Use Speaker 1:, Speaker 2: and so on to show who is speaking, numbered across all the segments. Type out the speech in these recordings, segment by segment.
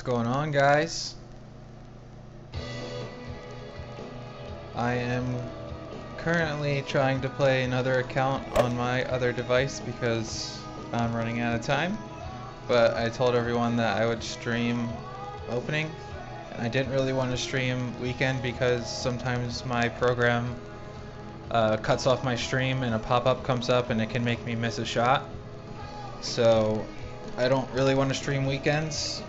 Speaker 1: going on, guys? I am currently trying to play another account on my other device because I'm running out of time, but I told everyone that I would stream opening, and I didn't really want to stream weekend because sometimes my program cuts off my stream and a pop-up comes up and it can make me miss a shot. So I don't really want to stream weekends,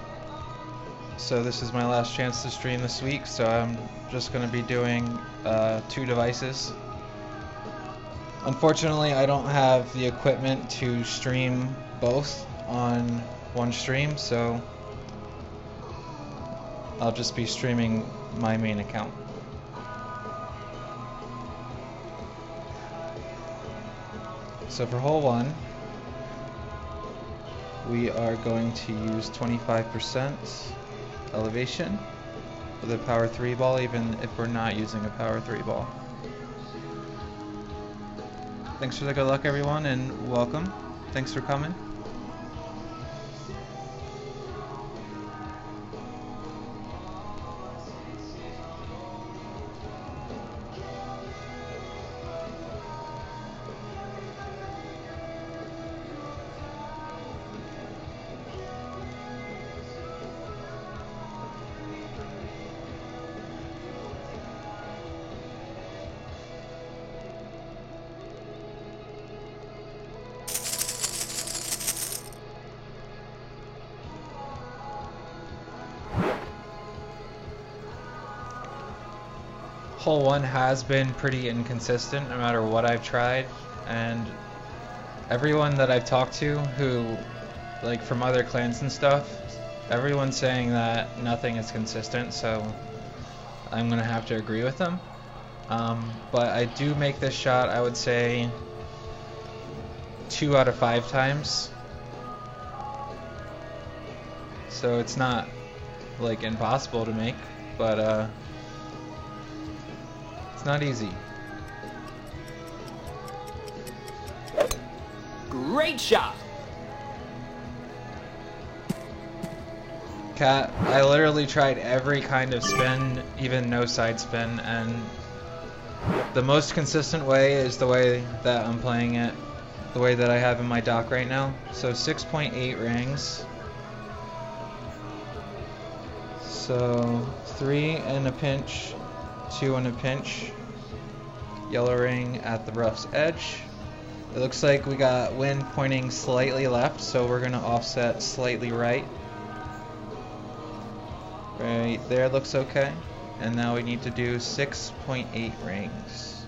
Speaker 1: so this is my last chance to stream this week, so I'm just going to be doing 2 devices. Unfortunately, I don't have the equipment to stream both on one stream, so I'll just be streaming my main account. So for hole 1, we are going to use 25% elevation with a power 3 ball, even if we're not using a power 3 ball. Thanks for the good luck, everyone, and welcome. Thanks for coming. Hole 1 has been pretty inconsistent no matter what I've tried, and everyone that I've talked to who, like from other clans and stuff, everyone's saying that nothing is consistent, so I'm gonna have to agree with them. But I do make this shot, I would say, 2 out of 5 times. So it's not like impossible to make, but it's not easy.
Speaker 2: Great shot!
Speaker 1: Cat, I literally tried every kind of spin, even no side spin, and the most consistent way is the way that I'm playing it, the way that I have in my dock right now. So 6.8 rings. So 3 and a pinch, 2 and a pinch, yellow ring at the rough's edge. It looks like we got wind pointing slightly left, so we're gonna offset slightly right. Right there looks okay. And now we need to do 6.8 rings.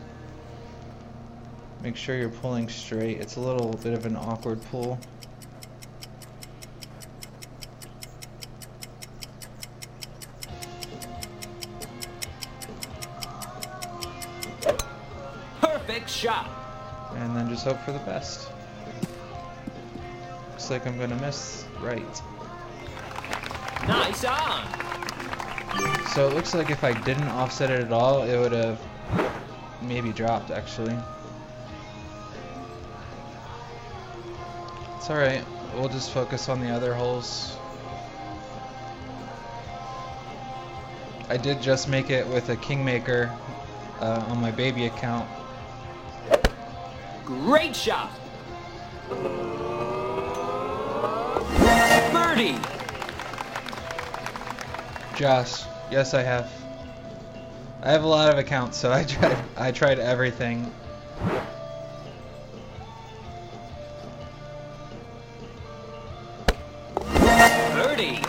Speaker 1: Make sure you're pulling straight. It's a little bit of an awkward pull.
Speaker 2: Shot.
Speaker 1: And then just hope for the best. Looks like I'm gonna miss right.
Speaker 2: Nice on.
Speaker 1: So it looks like if I didn't offset it at all, it would have maybe dropped actually. It's alright, we'll just focus on the other holes. I did just make it with a Kingmaker on my baby account.
Speaker 2: Great shot! Birdie!
Speaker 1: Josh, yes I have. I have a lot of accounts, so I tried everything.
Speaker 2: Birdie!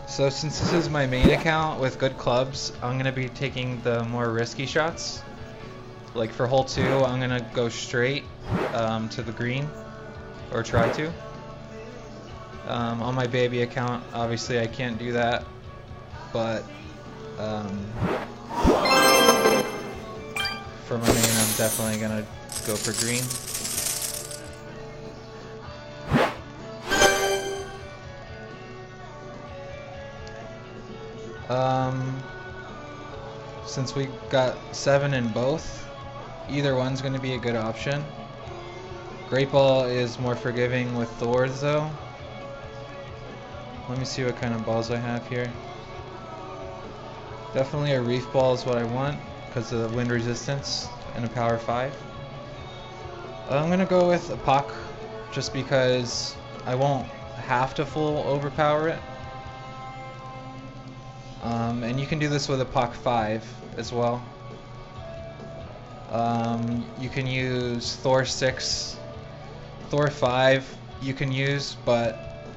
Speaker 1: So since this is my main account with good clubs, I'm going to be taking the more risky shots. Like for hole 2, I'm going to go straight to the green, or try to. On my baby account, obviously I can't do that, but for my main, I'm definitely going to go for green. Since we got 7 in both, either one's going to be a good option. Great Ball is more forgiving with Thors though. Let me see what kind of balls I have here. Definitely a Reef Ball is what I want because of the wind resistance and a power 5. I'm gonna go with a Puck just because I won't have to full overpower it. And you can do this with a Puck 5 as well. You can use Thor 6. Thor 5 you can use, but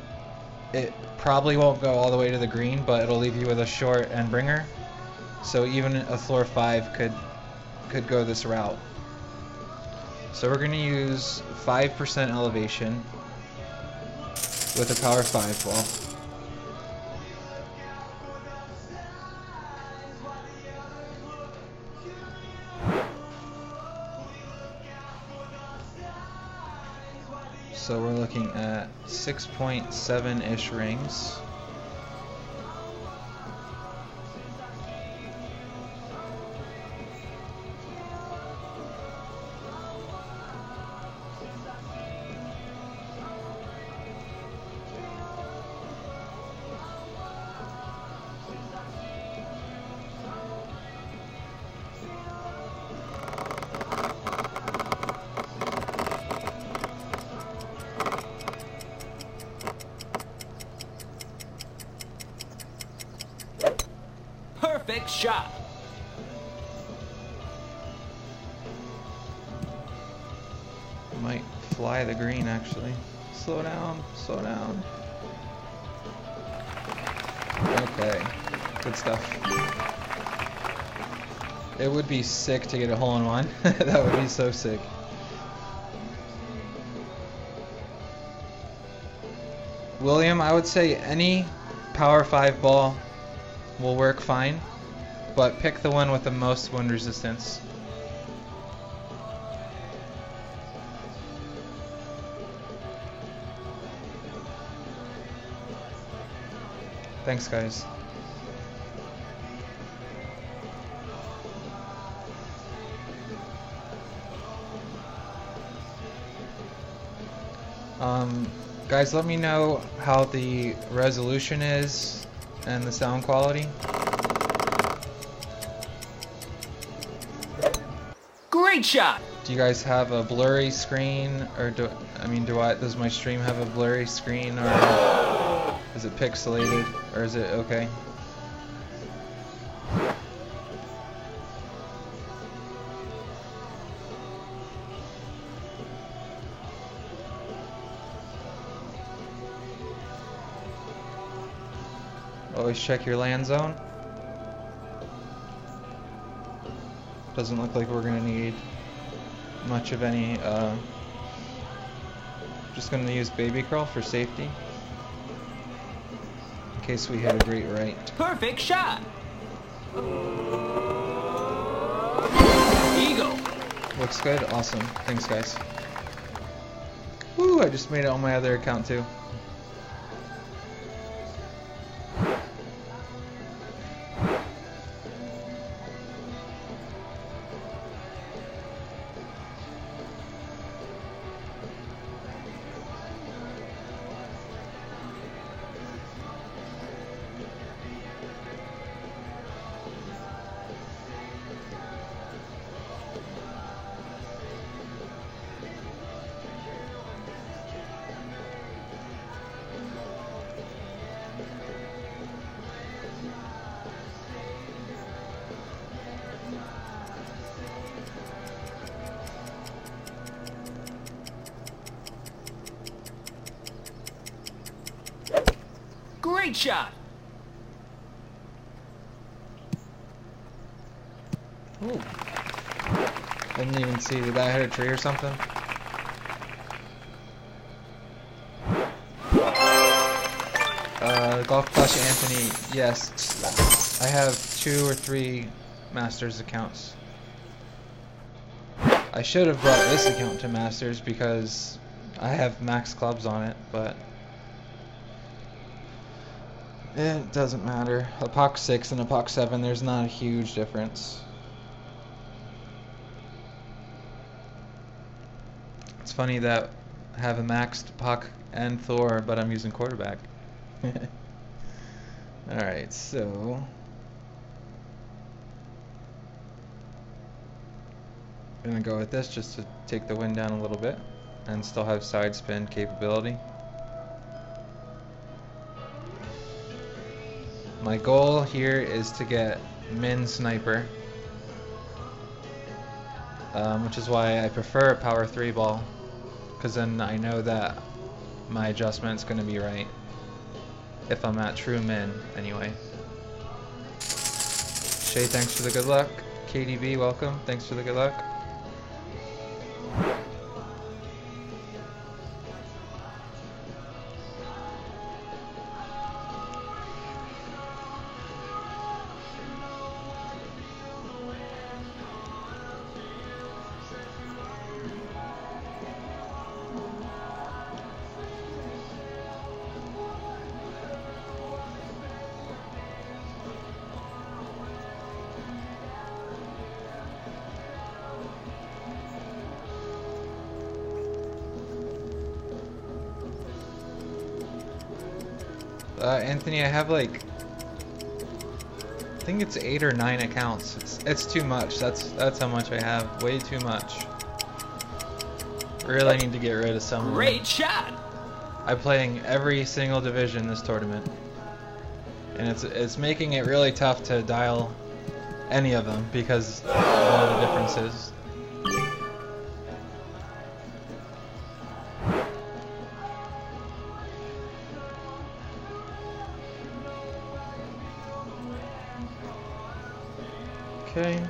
Speaker 1: it probably won't go all the way to the green, but it'll leave you with a short end bringer. So even a Thor 5 could go this route. So we're going to use 5% elevation with a power 5 ball. So we're looking at 6.7-ish rings.
Speaker 2: Perfect shot.
Speaker 1: Might fly the green actually. Slow down, slow down. Okay, good stuff. It would be sick to get a hole-in-one. That would be so sick. William, I would say any power 5 ball will work fine, but pick the one with the most wind resistance. Thanks, guys. Guys, let me know how the resolution is and the sound quality.
Speaker 2: Great shot.
Speaker 1: Do you guys have a blurry screen, or does my stream have a blurry screen, or is it pixelated, or is it okay? Always check your land zone. Doesn't look like we're gonna need much of any. Just gonna use baby curl for safety, in case we hit a great right.
Speaker 2: Perfect shot. Eagle.
Speaker 1: Looks good. Awesome. Thanks, guys. Woo! I just made it on my other account too.
Speaker 2: Great shot.
Speaker 1: Ooh. Didn't even see. Did I hit a tree or something? Golf Clash Anthony, yes. I have 2 or 3 Masters accounts. I should have brought this account to Masters because I have max clubs on it, but it doesn't matter. A Puck 6 and a Puck 7, there's not a huge difference. It's funny that I have a maxed Puck and Thor, but I'm using quarterback. Alright, so... I'm gonna go with this just to take the wind down a little bit and still have side spin capability. My goal here is to get min sniper, which is why I prefer a power 3 ball, because then I know that my adjustment's gonna be right if I'm at true min anyway. Shay, thanks for the good luck. KDB, welcome. Thanks for the good luck. Anthony, I have like, I think it's 8 or 9 accounts. It's too much. That's how much I have. Way too much. Really need to get rid of some.
Speaker 2: Great shot.
Speaker 1: I'm playing every single division this tournament, and it's making it really tough to dial any of them because of all the differences. Okay,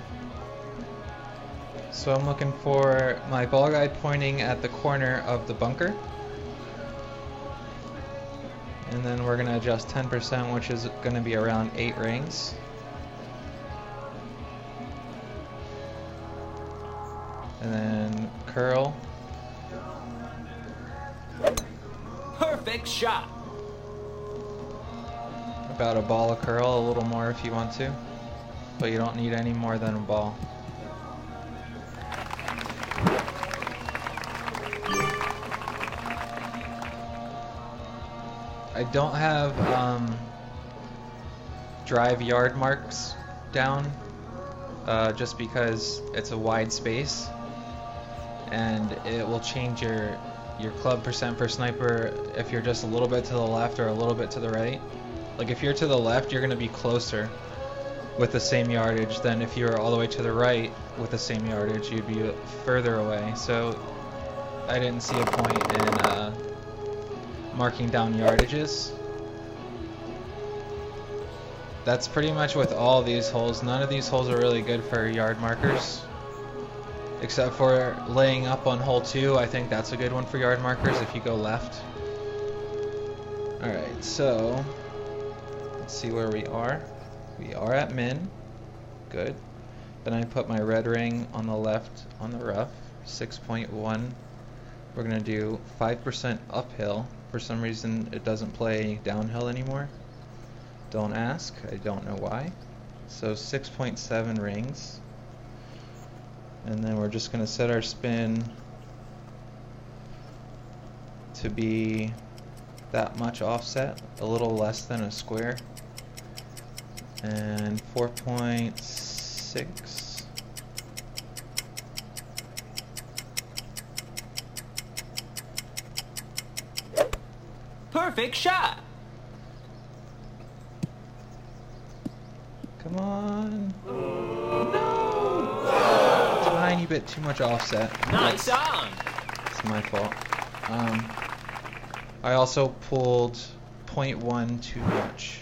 Speaker 1: so I'm looking for my ball guide pointing at the corner of the bunker, and then we're going to adjust 10%, which is going to be around 8 rings. And then curl.
Speaker 2: Perfect shot.
Speaker 1: About a ball of curl, a little more if you want to. But you don't need any more than a ball. I don't have drive yard marks down just because it's a wide space and it will change your club percent for sniper if you're just a little bit to the left or a little bit to the right. Like if you're to the left, you're going to be closer with the same yardage than if you were all the way to the right with the same yardage, you'd be further away. So I didn't see a point in marking down yardages. That's pretty much with all these holes. None of these holes are really good for yard markers, except for laying up on hole 2. I think that's a good one for yard markers if you go left. Alright, so let's see where we are. We are at min. Good. Then I put my red ring on the left on the rough. 6.1. We're going to do 5% uphill. For some reason it doesn't play downhill anymore. Don't ask. I don't know why. So 6.7 rings. And then we're just going to set our spin to be that much offset. A little less than a square. And 4.6.
Speaker 2: Perfect shot.
Speaker 1: Come on. No. Tiny bit too much offset.
Speaker 2: Nice on.
Speaker 1: It's my fault. I also pulled 0.1 too much.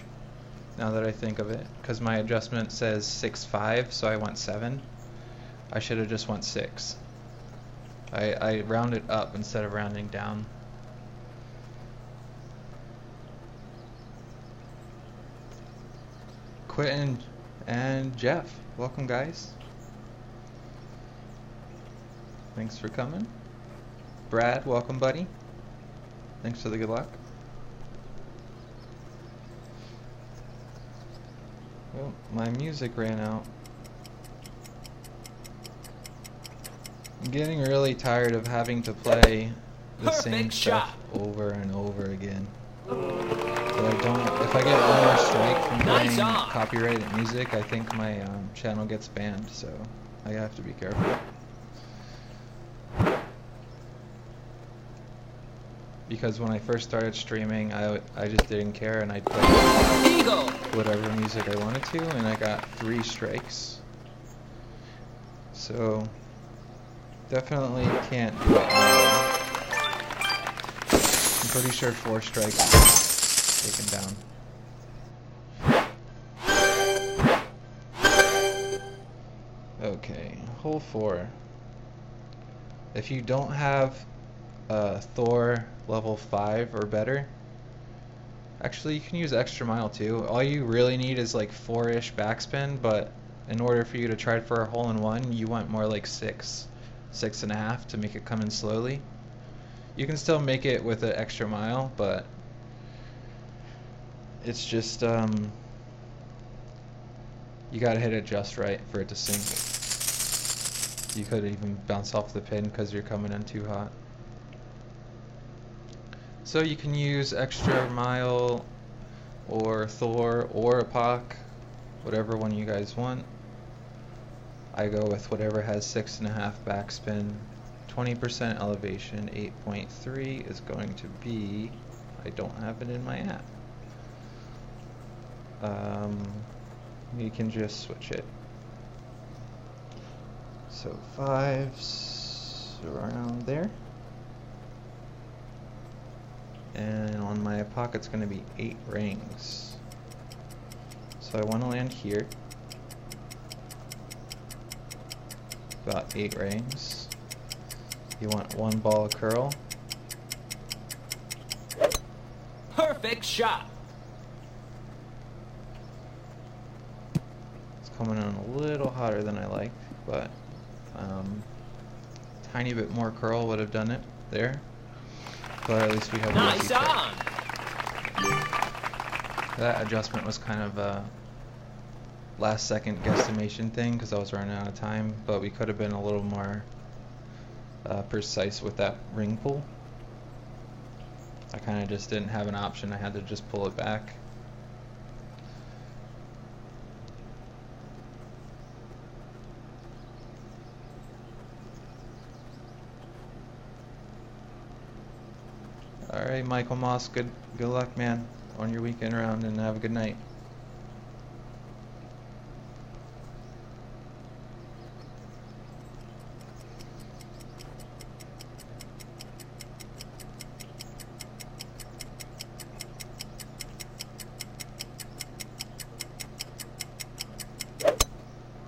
Speaker 1: Now that I think of it, because my adjustment says 6.5, so I went 7. I should have just went 6. I rounded up instead of rounding down. Quentin and Jeff, welcome guys. Thanks for coming. Brad, welcome buddy. Thanks for the good luck. Well, my music ran out. I'm getting really tired of having to play the same
Speaker 2: Perfect
Speaker 1: stuff
Speaker 2: shot.
Speaker 1: over and over again. But I don't. If I get one more strike from
Speaker 2: Nice
Speaker 1: playing
Speaker 2: on.
Speaker 1: copyrighted music, I think my channel gets banned. So I have to be careful. Because when I first started streaming, I just didn't care and I'd play
Speaker 2: Eagle.
Speaker 1: whatever music I wanted to, and I got 3 strikes. So definitely can't do it anymore. I'm pretty sure 4 strikes is taken down. Okay, hole 4. If you don't have Thor level 5 or better, actually you can use extra mile too. All you really need is like 4-ish backspin, but in order for you to try for a hole in one, you want more like 6.5 to make it come in slowly. You can still make it with an extra mile, but it's just you gotta hit it just right for it to sink. You could even bounce off the pin because you're coming in too hot. So you can use extra mile or Thor or a Apoc, whatever one you guys want. I go with whatever has 6.5 backspin, 20% elevation. 8.3 is going to be, I don't have it in my app. You can just switch it. So 5's around there. And on my Apoc it's going to be 8 rings. So I want to land here. About 8 rings. You want 1 ball of curl.
Speaker 2: Perfect shot.
Speaker 1: It's coming in a little hotter than I like, but tiny bit more curl would have done it there. But at least we have
Speaker 2: Nice
Speaker 1: the
Speaker 2: on.
Speaker 1: That adjustment was kind of a last second guesstimation thing because I was running out of time, but we could have been a little more precise with that ring pull. I kind of just didn't have an option. I had to just pull it back. Alright, Michael Moss, good luck, man, on your weekend round, and have a good night.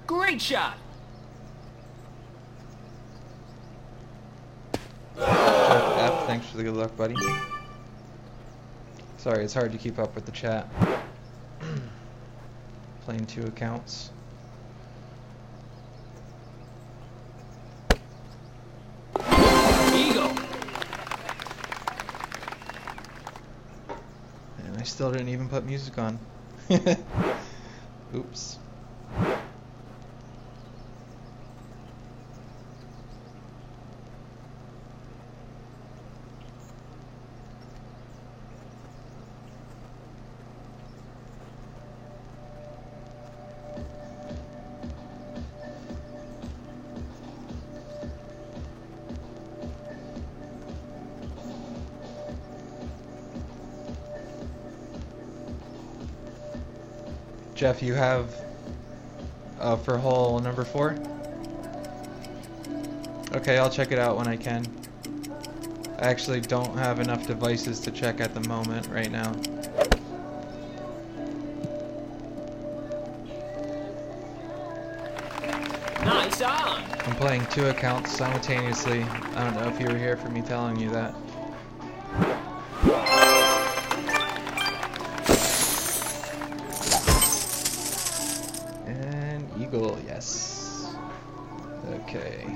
Speaker 2: Great shot.
Speaker 1: Jeff F, thanks for the good luck, buddy. Sorry, it's hard to keep up with the chat. Playing 2 accounts.
Speaker 2: Eagle.
Speaker 1: And I still didn't even put music on. Oops. Jeff, you have for hole number 4? Okay, I'll check it out when I can. I actually don't have enough devices to check at the moment right now.
Speaker 2: Nice on.
Speaker 1: I'm playing 2 accounts simultaneously. I don't know if you were here for me telling you that. And eagle, yes. Okay.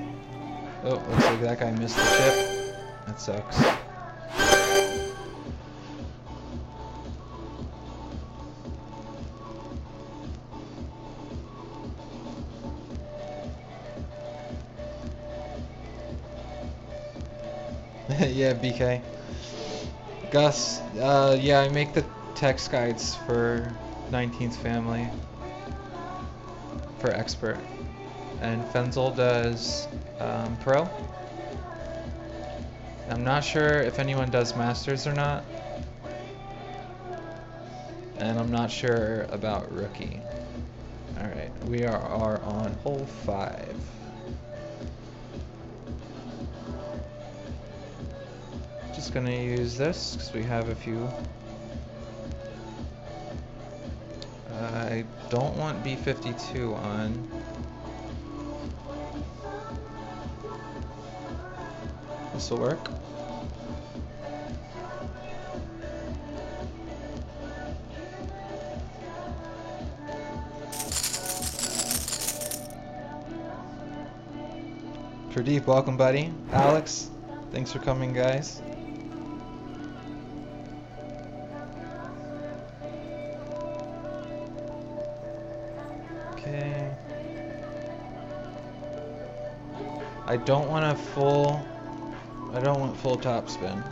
Speaker 1: Oh, looks like that guy missed the chip. That sucks. Yeah, BK. Gus, yeah, I make the text guides for 19th Family for Expert. And Fenzel does Pro. I'm not sure if anyone does Masters or not. And I'm not sure about Rookie. Alright, we are on hole 5. Just gonna use this because we have a few. I don't want B52 on. This will work. Pradeep, welcome, buddy. Alex, thanks for coming, guys. Okay. I don't want full topspin.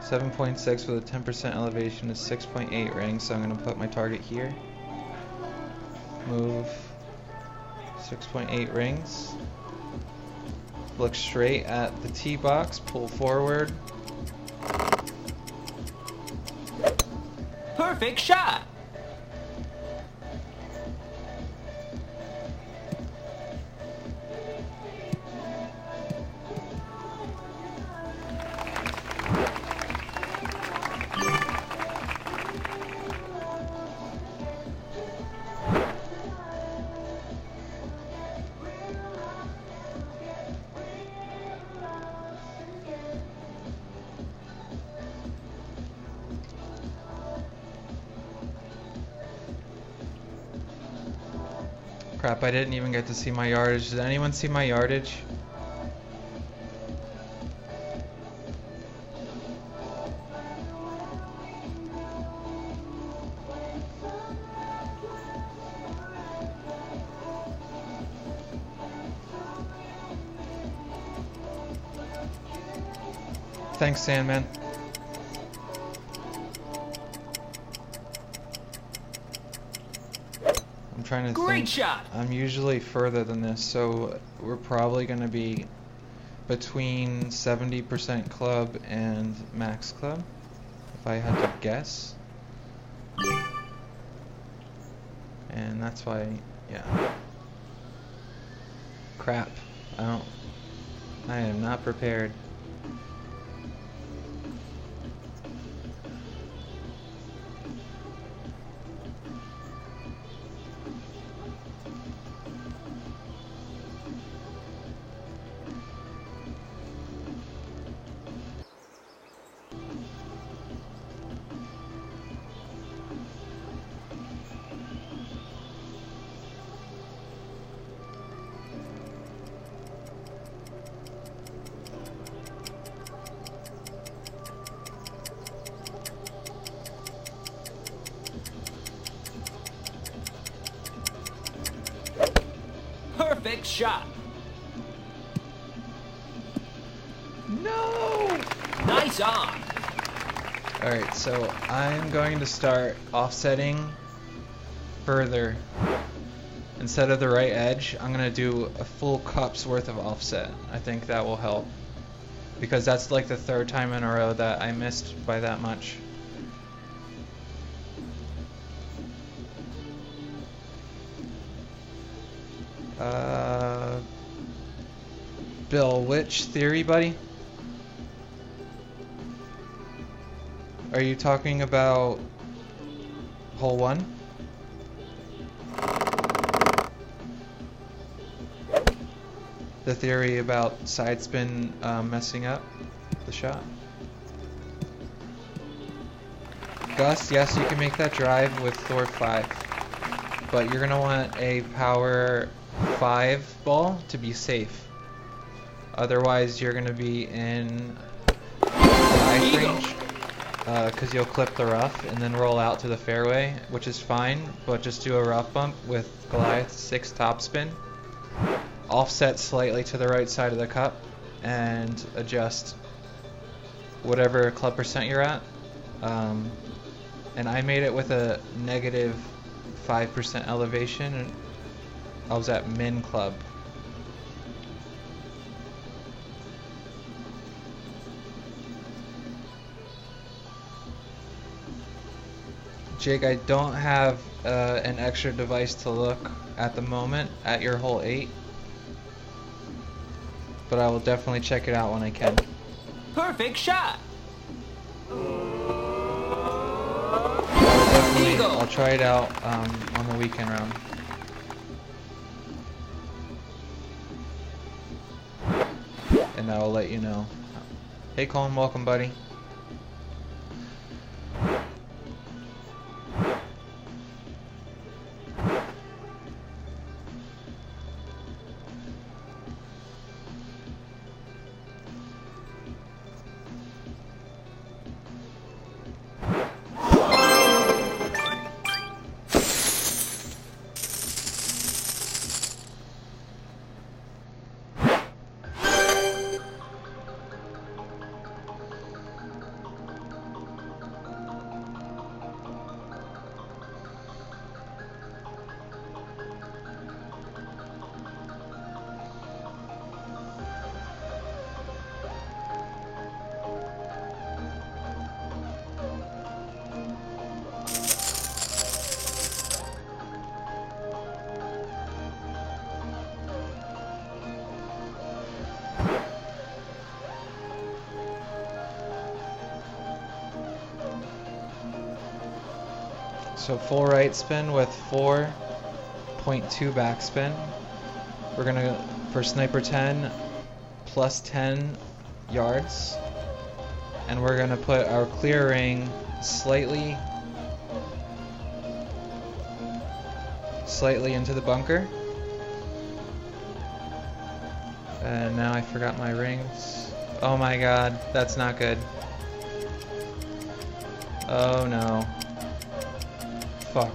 Speaker 1: .6 with a 10% elevation is 6.8 rings, so I'm gonna put my target here. Move 6.8 rings. Look straight at the tee box, pull forward.
Speaker 2: Perfect shot.
Speaker 1: Crap, I didn't even get to see my yardage. Did anyone see my yardage? Thanks, Sandman. I'm trying to
Speaker 2: Great
Speaker 1: think.
Speaker 2: shot.
Speaker 1: I'm usually further than this, so we're probably going to be between 70% club and max club, if I had to guess. And that's why, yeah. Crap. I am not prepared.
Speaker 2: Perfect shot.
Speaker 1: No!
Speaker 2: Nice on.
Speaker 1: Alright, so I'm going to start offsetting further. Instead of the right edge, I'm going to do a full cup's worth of offset. I think that will help. Because that's like the third time in a row that I missed by that much. Bill, which theory, buddy? Are you talking about hole 1? The theory about side spin messing up the shot? Gus, yes, you can make that drive with Thor 5, but you're gonna want a power 5 ball to be safe. Otherwise, you're gonna be in life range because you'll clip the rough and then roll out to the fairway, which is fine, but just do a rough bump with Goliath 6 topspin offset slightly to the right side of the cup and adjust whatever club percent you're at. And I made it with a negative 5% elevation, and I was at min club. Jake, I don't have an extra device to look at the moment at your hole 8, but I will definitely check it out when I can.
Speaker 2: Perfect shot.
Speaker 1: I'll try it out on the weekend round. And I will let you know. Hey Colin, welcome buddy. So full right spin with 4.2 backspin. We're gonna, for sniper 10, plus 10 yards. And we're gonna put our clear ring slightly into the bunker. And now I forgot my rings. Oh my god, that's not good. Oh no. Fuck.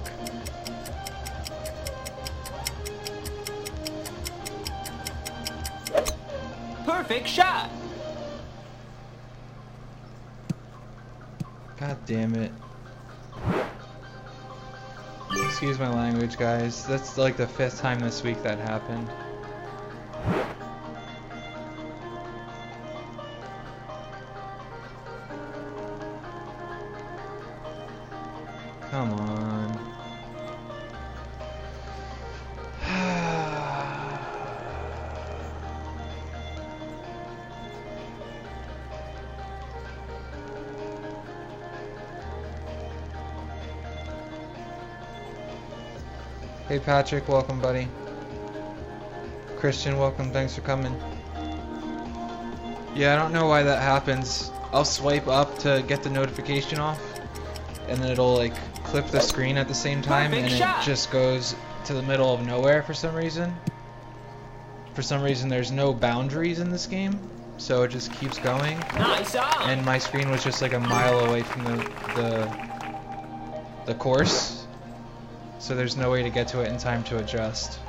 Speaker 2: Perfect shot.
Speaker 1: God damn it. Excuse my language, guys. That's like the 5th time this week that happened. Come on. Hey Patrick, welcome buddy. Christian, welcome, thanks for coming. Yeah, I don't know why that happens. I'll swipe up to get the notification off, and then it'll like clip the screen at the same time, and it just goes to the middle of nowhere for some reason. For some reason there's no boundaries in this game, so it just keeps going.
Speaker 2: Nice on.
Speaker 1: And my screen was just like a mile away from the course. So there's no way to get to it in time to adjust.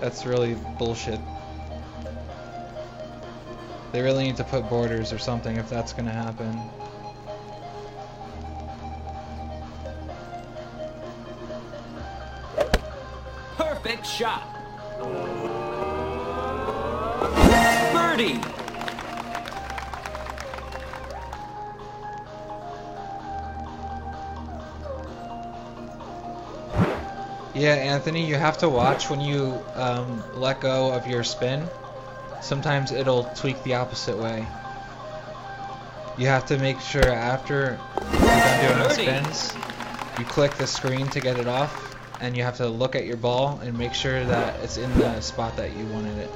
Speaker 1: That's really bullshit. They really need to put borders or something if that's gonna happen.
Speaker 2: Perfect shot. Birdie.
Speaker 1: Yeah, Anthony, you have to watch when you let go of your spin. Sometimes it'll tweak the opposite way. You have to make sure after you're done doing the spins, you click the screen to get it off, and you have to look at your ball and make sure that it's in the spot that you wanted it.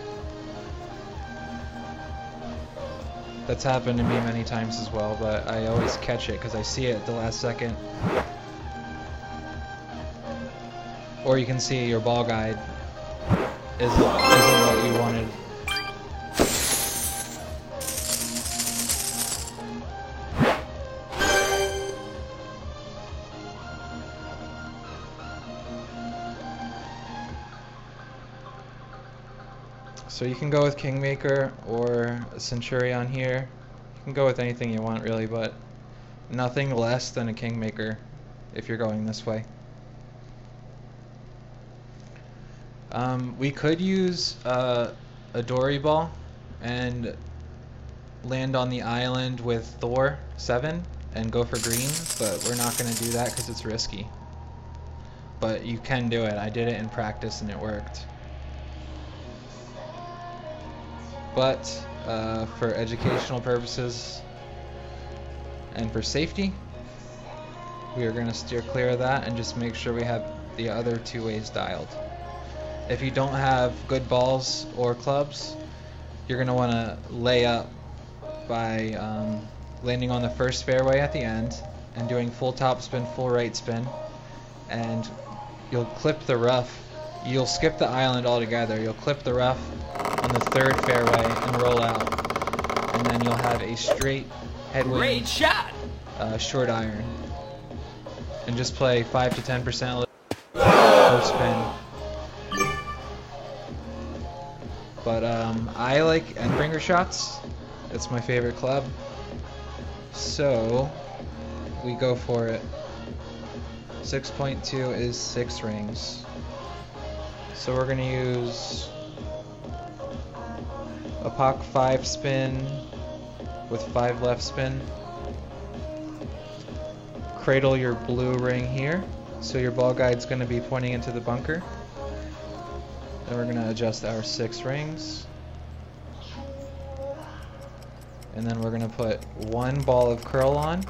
Speaker 1: That's happened to me many times as well, but I always catch it because I see it at the last second. Or you can see your ball guide isn't what you wanted. So you can go with Kingmaker or a Centurion here. You can go with anything you want really, but nothing less than a Kingmaker if you're going this way. We could use a Dory Ball and land on the island with Thor 7 and go for green, but we're not going to do that because it's risky. But you can do it. I did it in practice and it worked. But for educational purposes and for safety, we are going to steer clear of that and just make sure we have the other two ways dialed. If you don't have good balls or clubs, you're going to want to lay up by landing on the first fairway at the end and doing full top spin, full right spin, and you'll clip the rough. You'll skip the island altogether. You'll clip the rough on the third fairway and roll out, and then you'll have a straight headwind
Speaker 2: Great shot.
Speaker 1: Short iron, and just play 5 to 10% low spin. But I like Endbringer shots. It's my favorite club. So we go for it. 6.2 is 6 rings. So we're gonna use a POC 5 spin with 5 left spin. Cradle your blue ring here. So your ball guide's gonna be pointing into the bunker. Then we're gonna adjust our 6 rings. And then we're gonna put 1 ball of curl on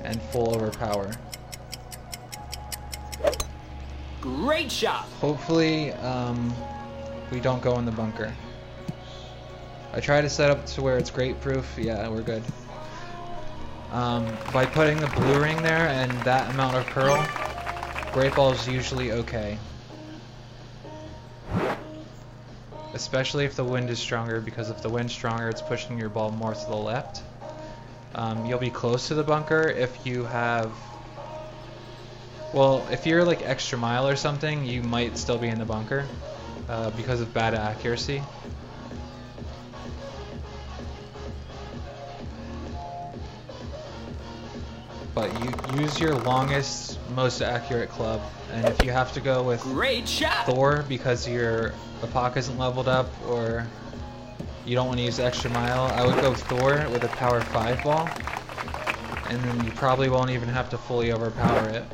Speaker 1: and full overpower.
Speaker 2: Great shot.
Speaker 1: Hopefully we don't go in the bunker. I try to set up to where it's grate proof. Yeah, we're good. By putting the blue ring there and that amount of curl, great ball is usually okay. Especially if the wind is stronger, because if the wind's stronger, it's pushing your ball more to the left. You'll be close to the bunker if you have... Well, if you're like extra mile or something, you might still be in the bunker because of bad accuracy. But you use your longest, most accurate club, and if you have to go with
Speaker 2: Great shot.
Speaker 1: Thor because your POC isn't leveled up or you don't want to use extra mile, I would go Thor with a power 5 ball, and then you probably won't even have to fully overpower it.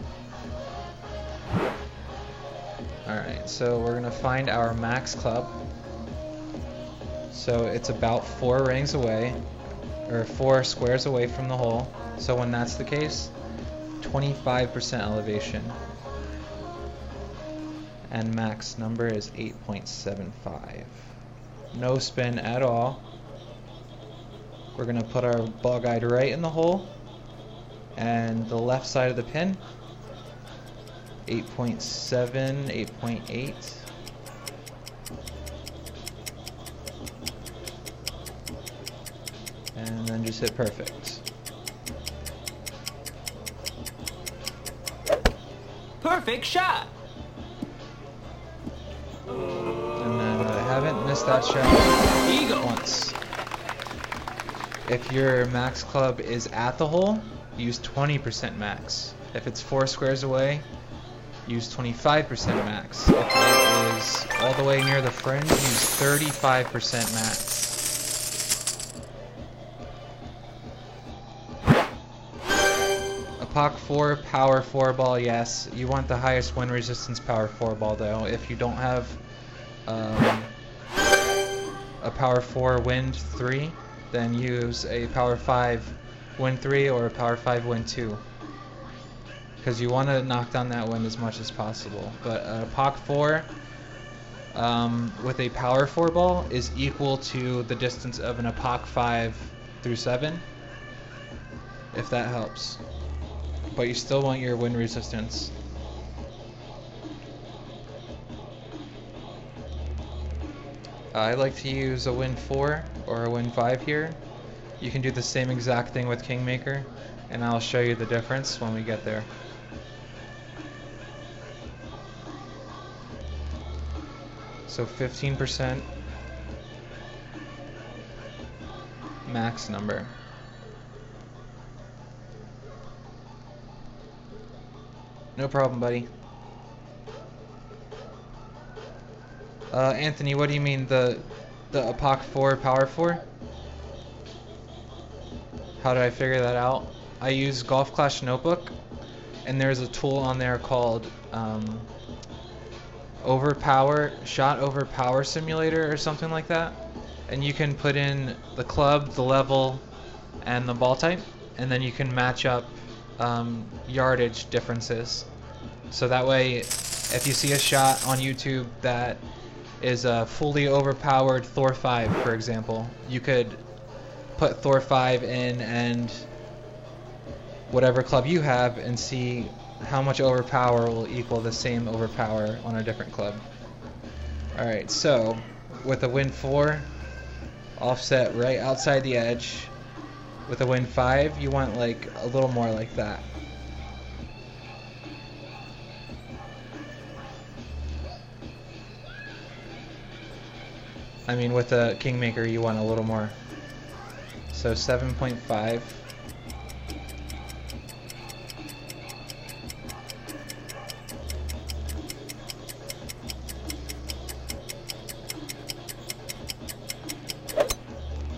Speaker 1: Alright, so we're gonna find our max club. So it's about 4 rings away, or 4 squares away from the hole. So when that's the case, 25% elevation. And max number is 8.75. No spin at all. We're gonna put our ball guide right in the hole and the left side of the pin. 8.7, 8.8. And then just hit perfect.
Speaker 2: Perfect shot.
Speaker 1: And then I haven't missed that shot
Speaker 2: Eagle.
Speaker 1: once. If your max club is at the hole, use 20% max. If it's 4 squares away, use 25% max. If it is all the way near the fringe, use 35% max. A POC 4 power 4 ball, yes. You want the highest wind resistance power 4 ball though. If you don't have a power 4 wind 3, then use a power 5 wind 3 or a power 5 wind 2. Because you want to knock down that wind as much as possible. But a POC 4 with a power 4 ball is equal to the distance of an POC 5 through 7, if that helps. But you still want your wind resistance. I like to use a wind 4 or a wind 5 here. You can do the same exact thing with Kingmaker, and I'll show you the difference when we get there. So 15% max number. No problem, buddy. Anthony, what do you mean the APOC 4 Power 4? How did I figure that out? I use Golf Clash Notebook, and there's a tool on there called Shot Overpower Simulator or something like that. And you can put in the club, the level, and the ball type, and then you can match up yardage differences. So that way, if you see a shot on YouTube that is a fully overpowered Thor 5, for example, you could put Thor 5 in and whatever club you have and see how much overpower will equal the same overpower on a different club. Alright, so with a Wind 4, offset right outside the edge. With a Wind 5, you want like a little more like that. I mean, with a Kingmaker, you want a little more. So 7.5.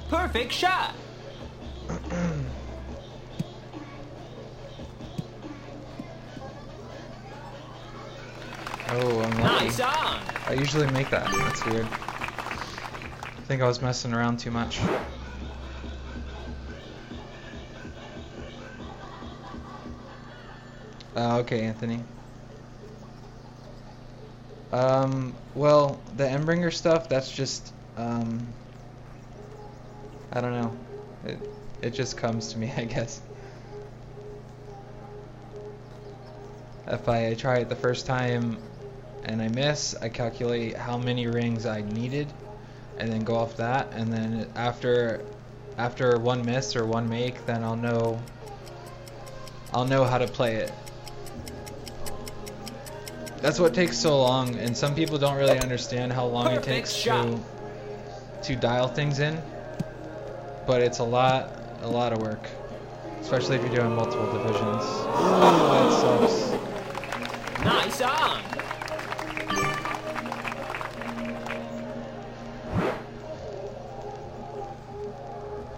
Speaker 2: Perfect shot.
Speaker 1: Oh, I'm lucky.
Speaker 2: Nice on.
Speaker 1: I usually make that. That's weird. I think I was messing around too much. Okay, Anthony. Well, the Endbringer stuff, that's just, I don't know. It just comes to me, I guess. If I try it the first time and I miss, I calculate how many rings I needed and then go off that, and then after one miss or one make, then I'll know how to play it. That's what takes so long, and some people don't really understand how long it takes to dial things in. But it's a lot of work, especially if you're doing multiple divisions. Ooh, that sucks.
Speaker 2: Nice on.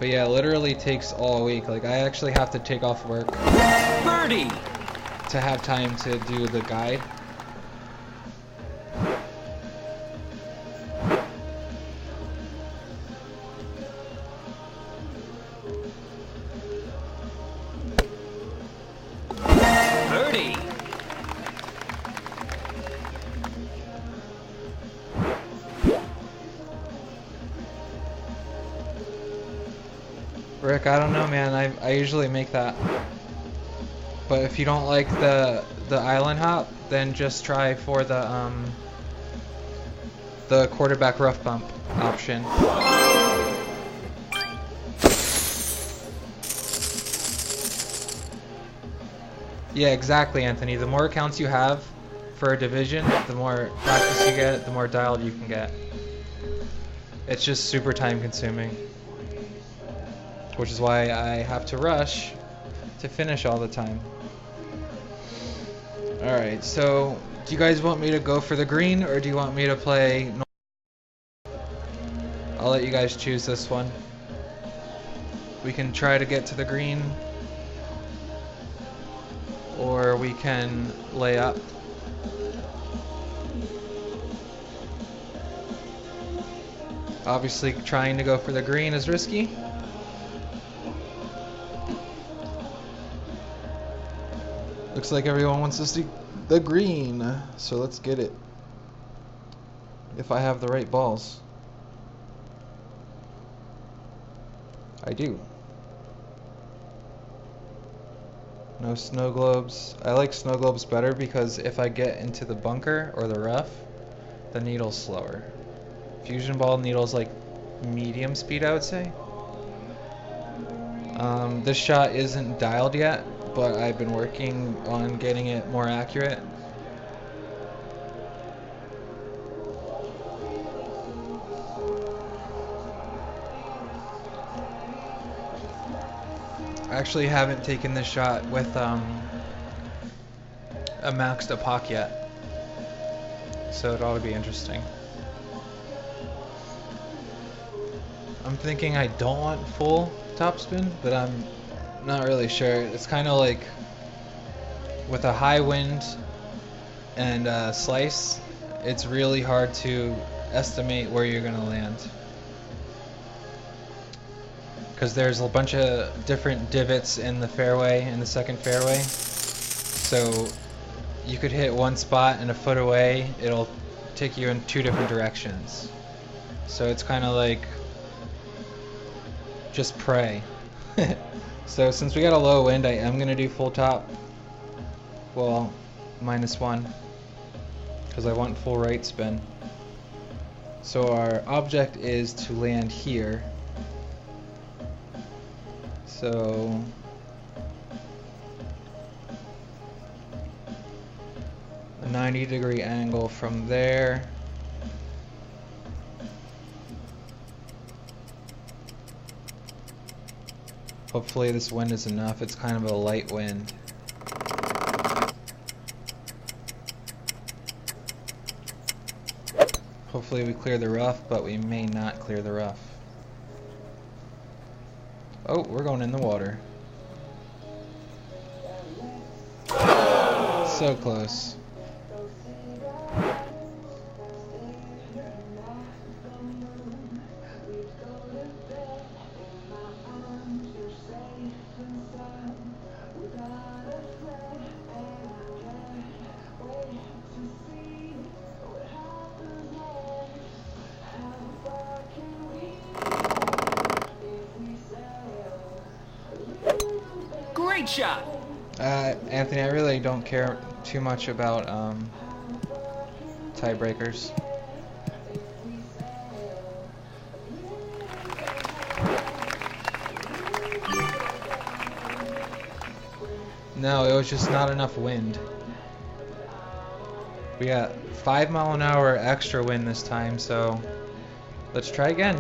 Speaker 1: But yeah, it literally takes all week. Like, I actually have to take off work
Speaker 2: Birdie.
Speaker 1: to have time to do the guide.
Speaker 2: Birdie.
Speaker 1: Rick, I don't know, man. I usually make that. But if you don't like the island hop, then just try for the quarterback rough bump option. Yeah, exactly, Anthony. The more accounts you have for a division, the more practice you get, the more dialed you can get. It's just super time consuming. Which is why I have to rush to finish all the time. Alright, so do you guys want me to go for the green, or do you want me to play? I'll let you guys choose this one. We can try to get to the green, or we can lay up. Obviously, trying to go for the green is risky. Looks like everyone wants to see the green, so let's get it. If I have the right balls. I do. No snow globes. I like snow globes better because if I get into the bunker or the rough, the needle's slower. Fusion ball needle's like medium speed, I would say. This shot isn't dialed yet, but I've been working on getting it more accurate. I actually haven't taken this shot with a maxed epoch yet, so it ought to be interesting. I'm thinking I don't want full topspin, but I'm not really sure. It's kind of like with a high wind and slice, it's really hard to estimate where you're going to land, because there's a bunch of different divots in the fairway, in the second fairway. So you could hit one spot and a foot away, it'll take you in two different directions. So it's kind of like just pray. So since we got a low wind, I am going to do full top. Well, -1, because I want full right spin. So our object is to land here. So a 90-degree angle from there. Hopefully this wind is enough. It's kind of a light wind. Hopefully we clear the rough, but we may not clear the rough. Oh, we're going in the water. So close.
Speaker 2: Great shot.
Speaker 1: Anthony, I really don't care too much about tiebreakers. No, it was just not enough wind. We got 5-mile-an-hour extra wind this time, so let's try again.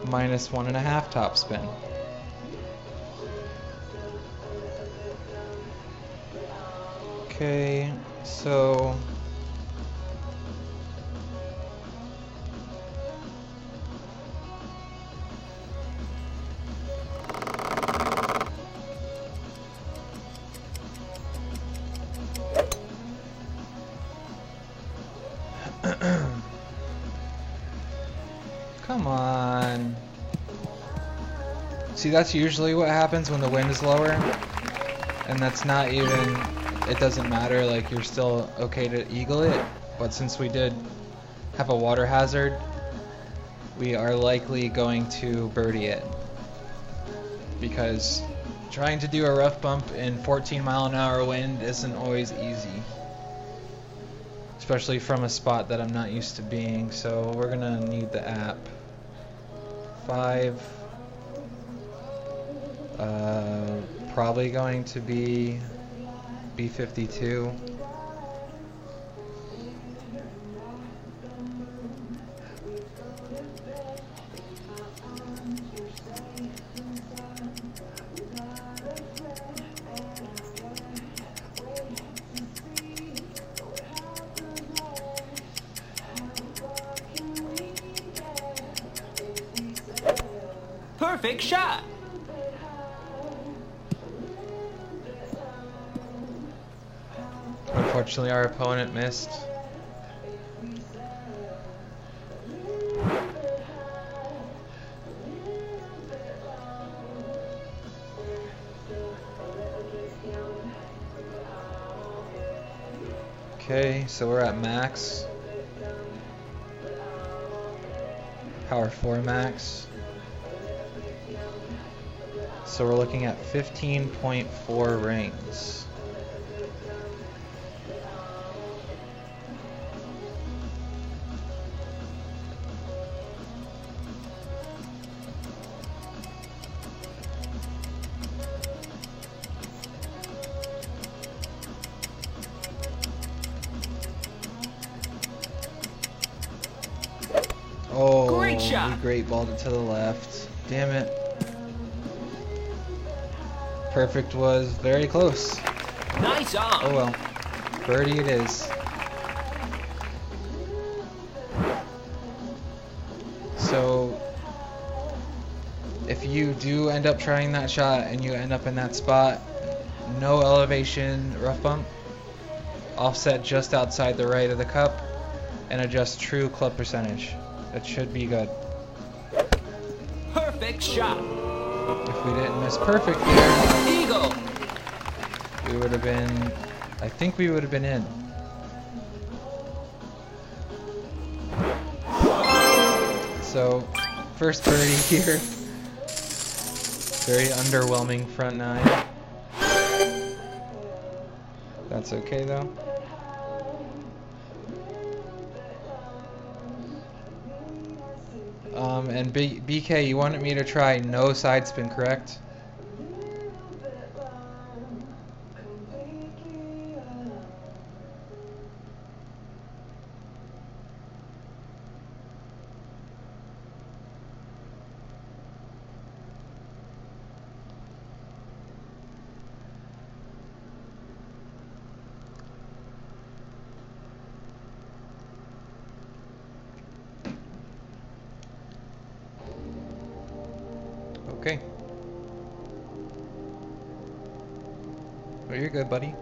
Speaker 1: -1.5 topspin. Okay, so come on. See, that's usually what happens when the wind is lower, and that's not even, it doesn't matter, like you're still okay to eagle it, but since we did have a water hazard, we are likely going to birdie it, because trying to do a rough bump in 14-mile-an-hour wind isn't always easy, especially from a spot that I'm not used to being. So we're gonna need the app. 5, probably going to be B52.
Speaker 2: Perfect shot.
Speaker 1: Unfortunately, our opponent missed. Okay, so we're at max. Power 4 max. So we're looking at 15.4 rings. Oh,
Speaker 2: Great shot.
Speaker 1: We great balled it to the left. Damn it. Perfect was very close.
Speaker 2: Nice on.
Speaker 1: Oh well. Birdie it is. So, if you do end up trying that shot and you end up in that spot, no elevation rough bump, offset just outside the right of the cup, and adjust true club percentage. That should be good.
Speaker 2: Perfect shot.
Speaker 1: If we didn't miss perfect there,
Speaker 2: Eagle.
Speaker 1: we would have been, I think we would have been in. So, first birdie here. Very underwhelming front nine. That's okay though. And BK, you wanted me to try no side spin, correct? Okay. Well, you're good, buddy.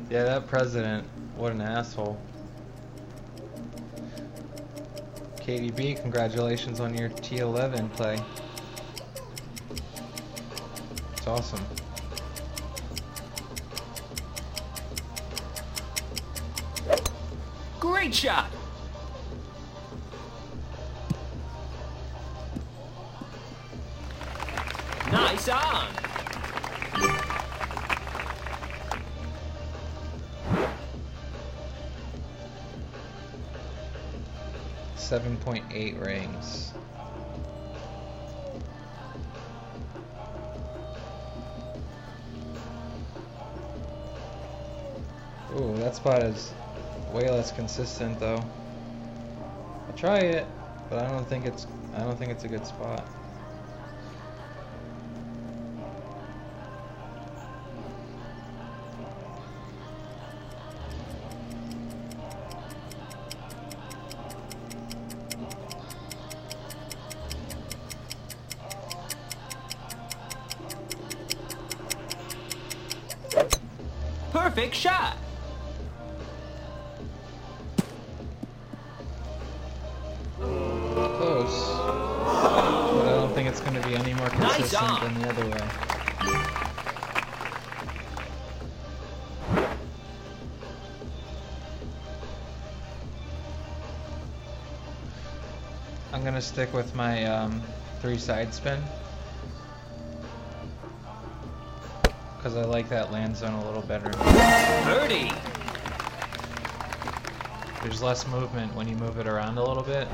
Speaker 1: Yeah, that president, what an asshole. KDB, congratulations on your T11 play. It's awesome.
Speaker 2: Great shot. Nice on.
Speaker 1: 7.8 rings. Ooh, that spot is way less consistent though. I'll try it, but I don't think it's a good spot.
Speaker 2: Perfect shot.
Speaker 1: Close, but I don't think it's going to be any more consistent than the other way. I'm going to stick with my 3 side spin because I like that land zone a little better.
Speaker 2: Birdie.
Speaker 1: There's less movement when you move it around a little bit.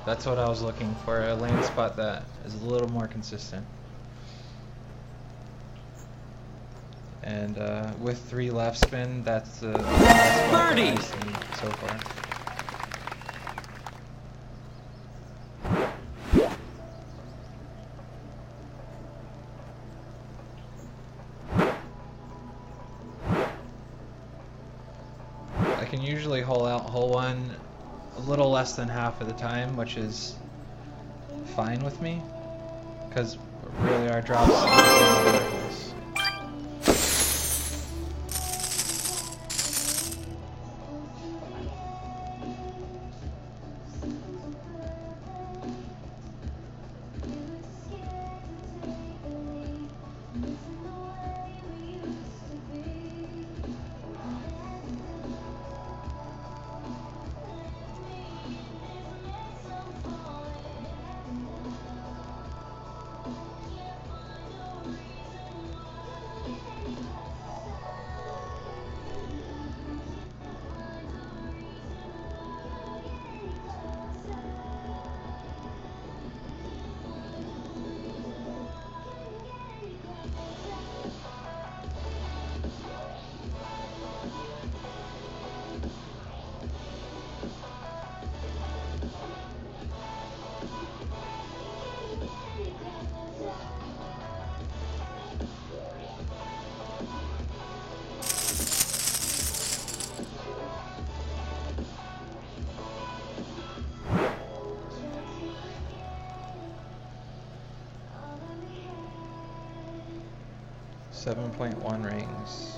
Speaker 1: That's what I was looking for, a lane spot that is a little more consistent. And with 3 left spin, that's the best spot that I've seen so far. I can usually hole out hole 1 a little less than half of the time, which is fine with me, because really our drops are holes. 7.1 rings.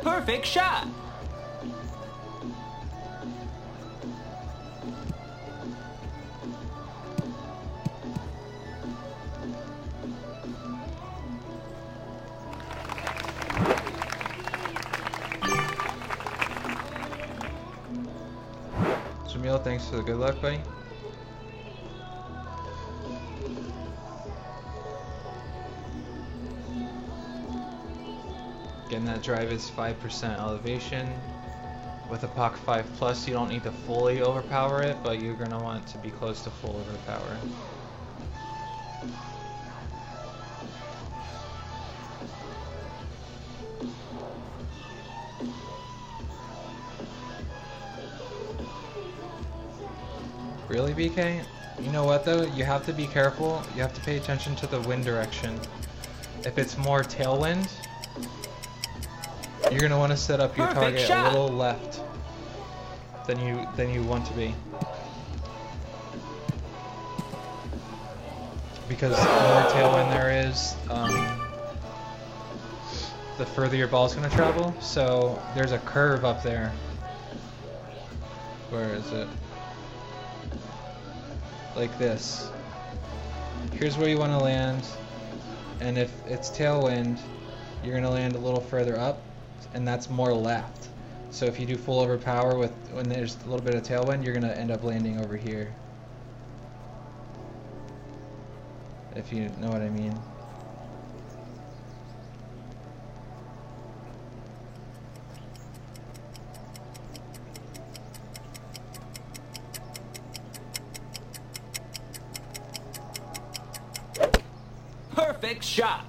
Speaker 2: Perfect shot.
Speaker 1: Jamil, thanks for the good luck, buddy. Again, that drive is 5% elevation. With a POC 5 Plus, you don't need to fully overpower it, but you're going to want to be close to full overpower. Really, BK? You know what though? You have to be careful. You have to pay attention to the wind direction. If it's more tailwind, you're gonna want to set up your target a little left than you want to be, because the more tailwind there is, the further your ball's gonna travel. So there's a curve up there. Where is it? Like this. Here's where you want to land, and if it's tailwind, you're gonna land a little further up, and that's more left. So if you do full overpower when there's a little bit of tailwind, you're gonna end up landing over here. If you know what I mean.
Speaker 2: Perfect shot.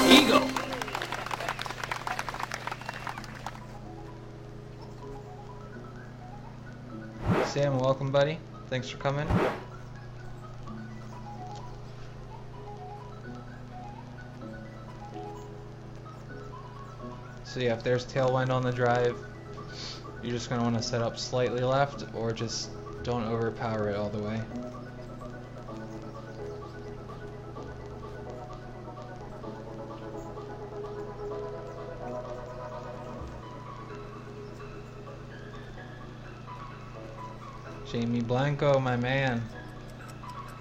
Speaker 2: Eagle.
Speaker 1: Sam, welcome, buddy. Thanks for coming. So yeah, if there's tailwind on the drive, you're just going to want to set up slightly left, or just don't overpower it all the way. Jamie Blanco, my man.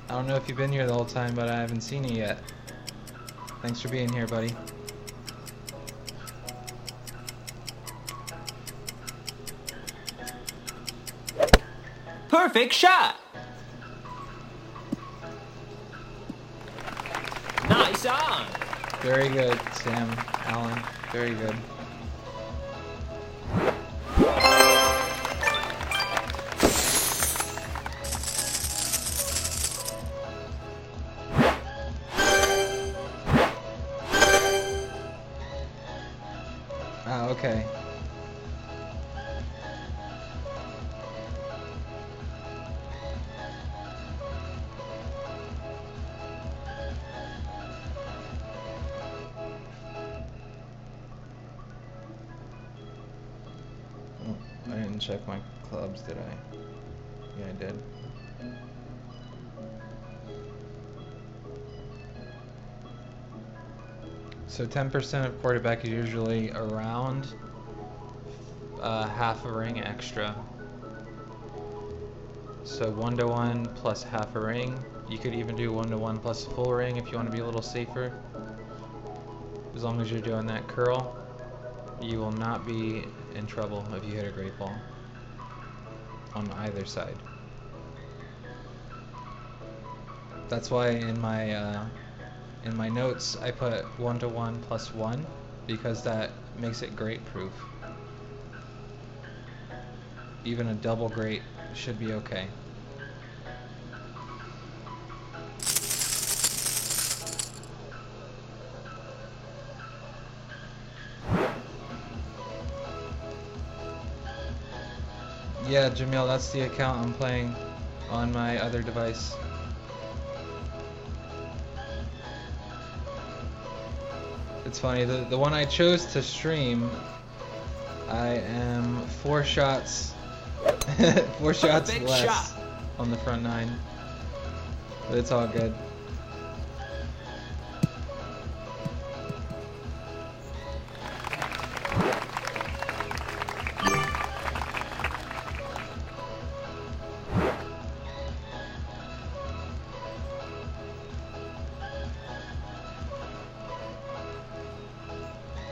Speaker 1: I don't know if you've been here the whole time, but I haven't seen you yet. Thanks for being here, buddy.
Speaker 2: Perfect shot. Nice on.
Speaker 1: Very good, Sam, Alan. Very good. Ah, okay. Oh, I didn't check my clubs, did I? Yeah, I did. So 10% of quarterback is usually around half a ring extra. So 1-to-1 plus half a ring. You could even do 1-to-1 plus a full ring if you want to be a little safer. As long as you're doing that curl, you will not be in trouble if you hit a great ball on either side. That's why in my notes I put 1-to-1 plus 1, because that makes it great proof. Even a double great should be okay. Yeah, Jamil, that's the account I'm playing on my other device. It's funny, the one I chose to stream, I am 4 shots, 4 shots
Speaker 2: Perfect
Speaker 1: less
Speaker 2: shot.
Speaker 1: on the front 9. But it's all good.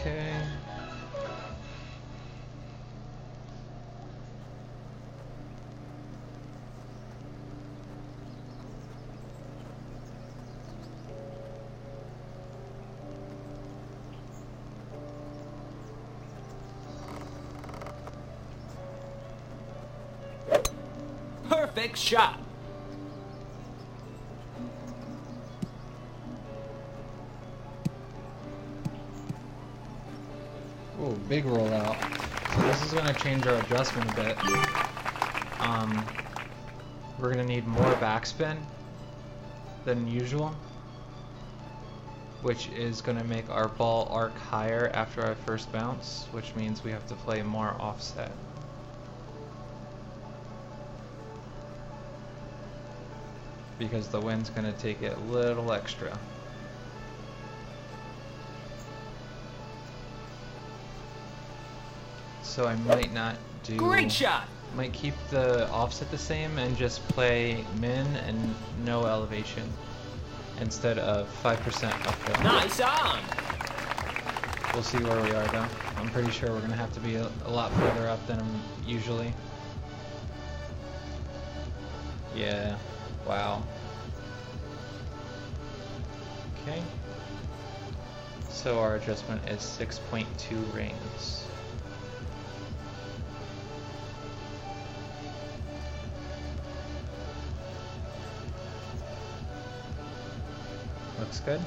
Speaker 1: Okay.
Speaker 2: Perfect shot.
Speaker 1: Ooh, big rollout. So this is going to change our adjustment a bit. We're going to need more backspin than usual, which is going to make our ball arc higher after our first bounce, which means we have to play more offset. Because the wind's going to take it a little extra. So I might not do...
Speaker 2: Great shot.
Speaker 1: Might keep the offset the same and just play min and no elevation instead of 5% uphill.
Speaker 2: Nice on.
Speaker 1: We'll see where we are though. I'm pretty sure we're gonna have to be a lot further up than I'm usually. Yeah. Wow. Okay. So our adjustment is 6.2 rings. Looks good.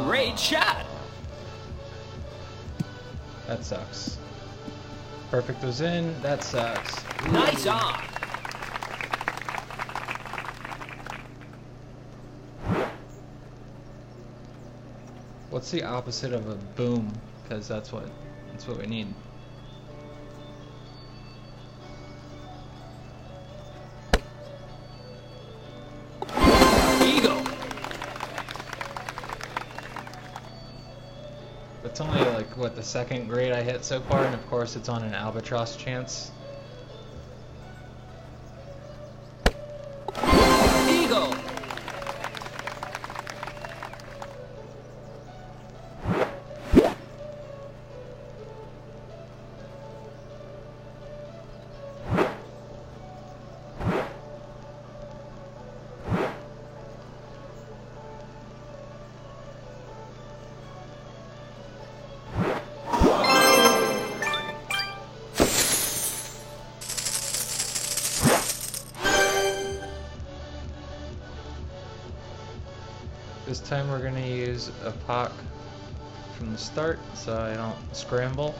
Speaker 2: Great shot.
Speaker 1: That sucks. Perfect was in. That sucks.
Speaker 2: Nice on.
Speaker 1: What's the opposite of a boom? Because that's what we need.
Speaker 2: Eagle.
Speaker 1: It's only like what, the second grade I hit so far, and of course it's on an albatross chance.
Speaker 2: Eagle.
Speaker 1: This time we're going to use a pock from the start so I don't scramble.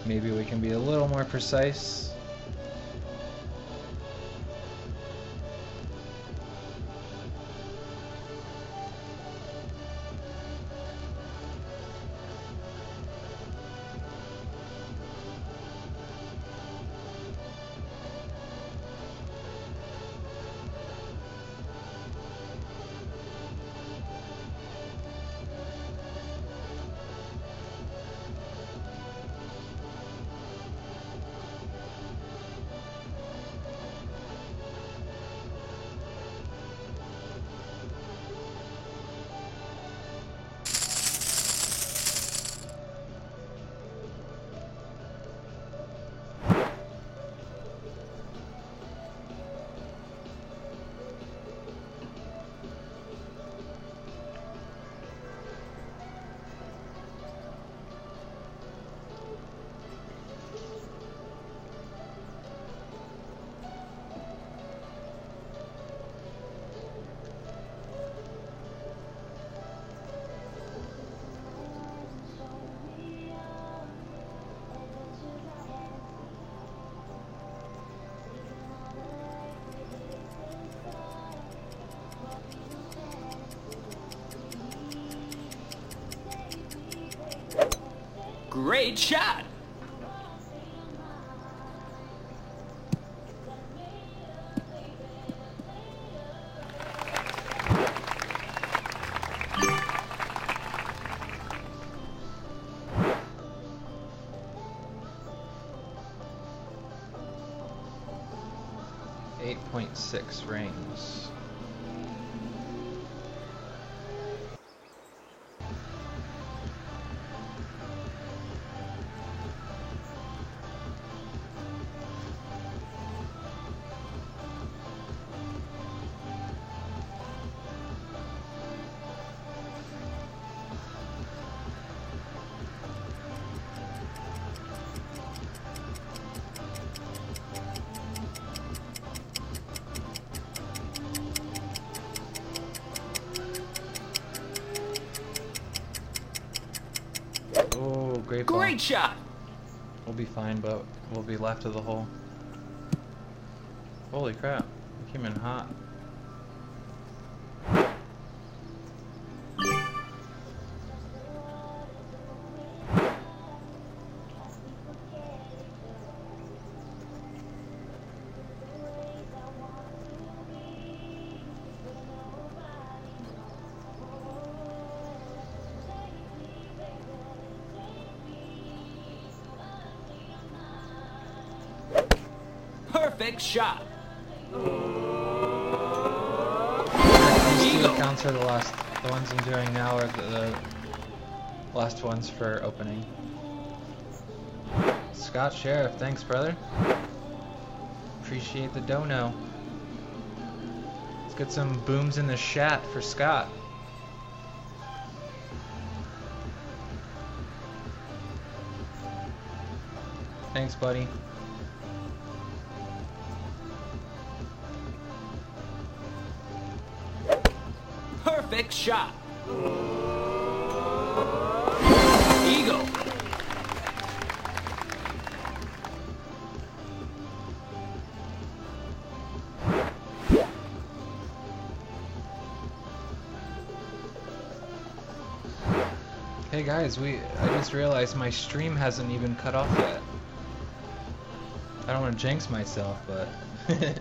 Speaker 1: Maybe we can be a little more precise.
Speaker 2: Great shot.
Speaker 1: .6 rings. Oh, great ball.
Speaker 2: Great shot.
Speaker 1: We'll be fine, but we'll be left of the hole. Holy crap, it came in hot.
Speaker 2: Perfect shot.
Speaker 1: These two
Speaker 2: Eagle.
Speaker 1: accounts are the ones I'm doing now are the last ones for opening. Scott Sheriff, thanks brother. Appreciate the dono. Let's get some booms in the chat for Scott. Thanks, buddy.
Speaker 2: Perfect shot. Eagle.
Speaker 1: Hey guys, I just realized my stream hasn't even cut off yet. I don't want to jinx myself, but man,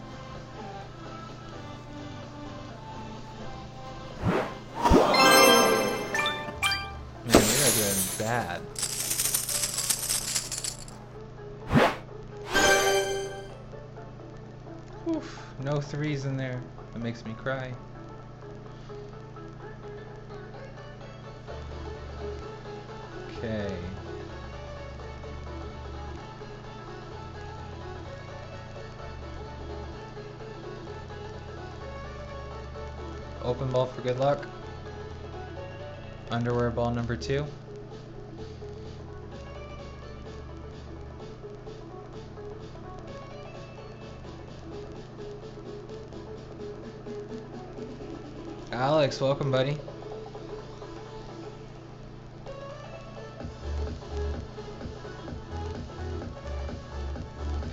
Speaker 1: we are doing bad. Oof, no threes in there. That makes me cry. Okay. Open ball for good luck. Underwear ball number 2. Alex, welcome, buddy.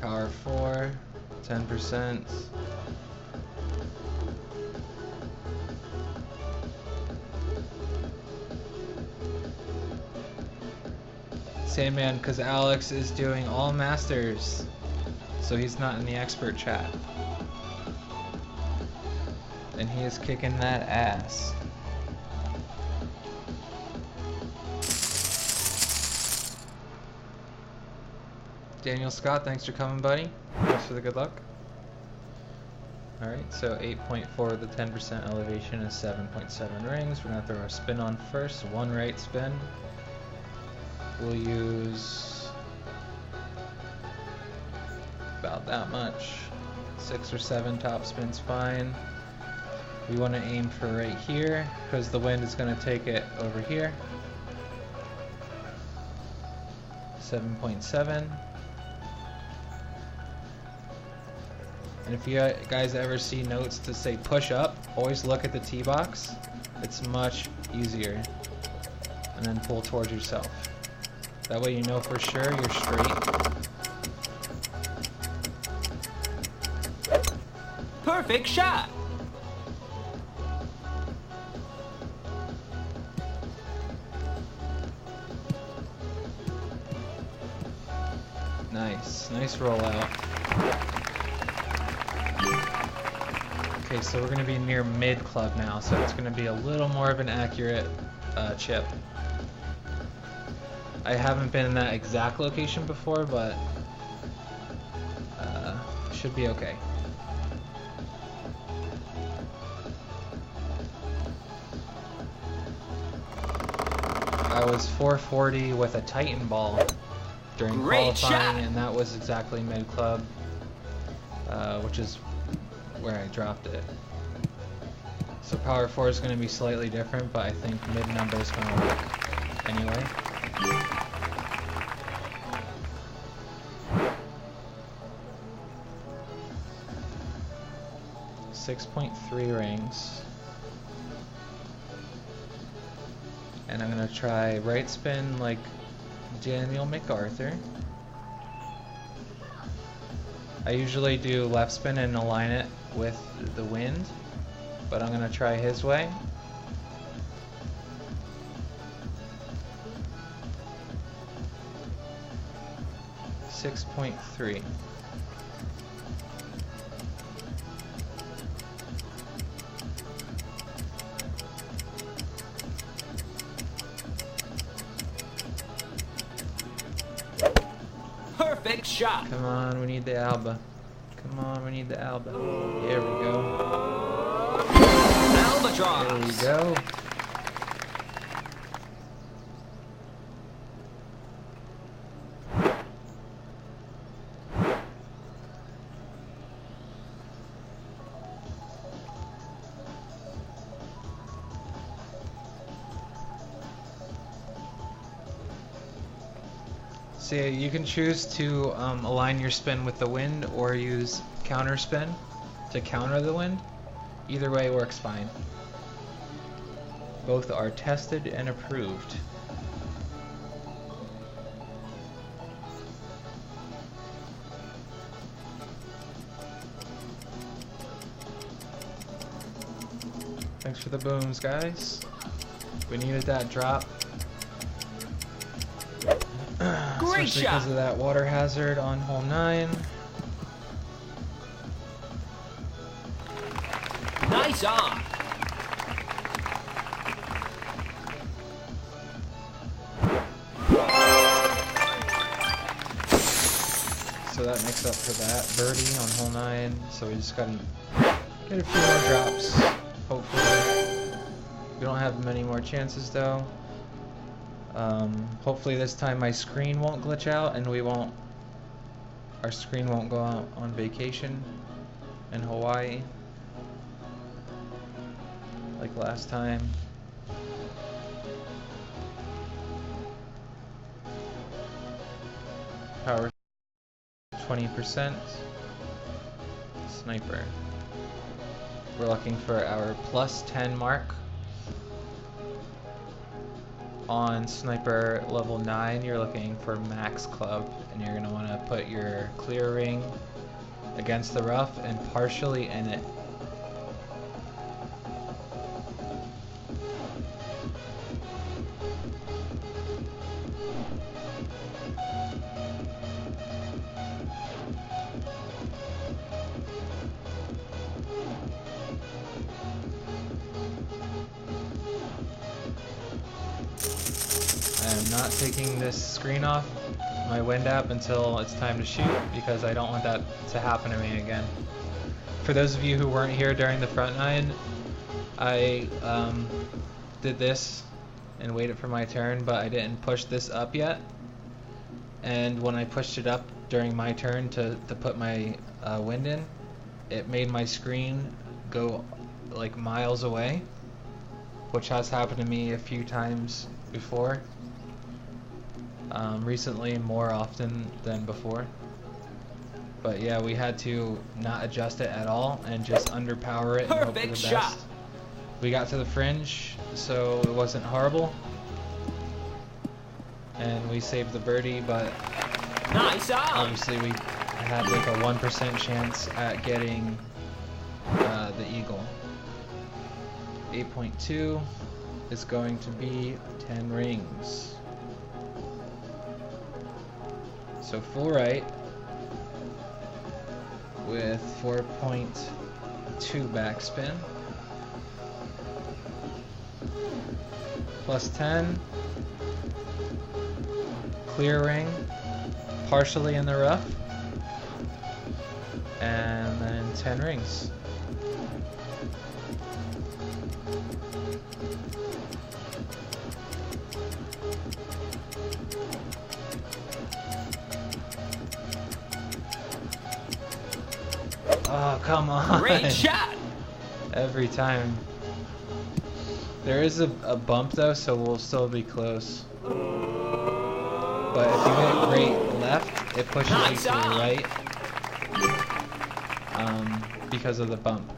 Speaker 1: Power 4, 10%. Sandman, because Alex is doing all masters, so he's not in the expert chat. And he is kicking that ass. Daniel Scott, thanks for coming, buddy. Thanks for the good luck. Alright, so 8.4 with the 10% elevation is 7.7 rings. We're going to throw our spin on first. One right spin. We'll use about that much. 6 or 7 top spin's fine. We want to aim for right here because the wind is going to take it over here. 7.7. And if you guys ever see notes to say push up, always look at the tee box. It's much easier. And then pull towards yourself. That way you know for sure you're straight.
Speaker 2: Perfect shot.
Speaker 1: Nice. Nice rollout. Okay, so we're going to be near mid club now, so it's going to be a little more of an accurate chip. I haven't been in that exact location before, but should be okay. I was 440 with a Titan ball during qualifying, and that was exactly mid club, which is where I dropped it. So power 4 is going to be slightly different, but I think mid number is going to work anyway. .3 rings. And I'm going to try right spin like Daniel MacArthur. I usually do left spin and align it with the wind, but I'm going to try his way. .3.
Speaker 2: Perfect shot.
Speaker 1: Come on, we need the Alba. Come on, we need the Alba. Here we go.
Speaker 2: Albatross.
Speaker 1: There we go. So you can choose to align your spin with the wind or use counter spin to counter the wind. Either way works fine. Both are tested and approved. Thanks for the booms, guys. We needed that drop.
Speaker 2: Great
Speaker 1: Especially
Speaker 2: shot.
Speaker 1: because of that water hazard on hole 9.
Speaker 2: Nice on.
Speaker 1: So that makes up for that birdie on hole 9. So we just gotta get a few more drops, hopefully. We don't have many more chances though. Hopefully this time my screen won't glitch out and our screen won't go out on vacation in Hawaii like last time. Power 20%. Sniper. We're looking for our +10 mark. On sniper level 9, you're looking for max club, and you're going to want to put your clear ring against the rough and partially in it. I am not taking this screen off my wind app until it's time to shoot because I don't want that to happen to me again. For those of you who weren't here during the front 9, I did this and waited for my turn, but I didn't push this up yet. And when I pushed it up during my turn to put my wind in, it made my screen go like miles away, which has happened to me a few times before. Recently, more often than before. But yeah, we had to not adjust it at all and just underpower it and hope for the
Speaker 2: Perfect
Speaker 1: best.
Speaker 2: shot.
Speaker 1: We got to the fringe, so it wasn't horrible. And we saved the birdie, but
Speaker 2: Nice on.
Speaker 1: obviously we had like a 1% chance at getting the eagle. 8.2 is going to be 10 rings. So full right with 4.2 backspin. Plus 10. Clear ring, partially in the rough. And then 10 rings. Oh, come on.
Speaker 2: Great shot.
Speaker 1: Every time. There is a bump though, so we'll still be close. But if you hit great left, it pushes you to the right. Because of the bump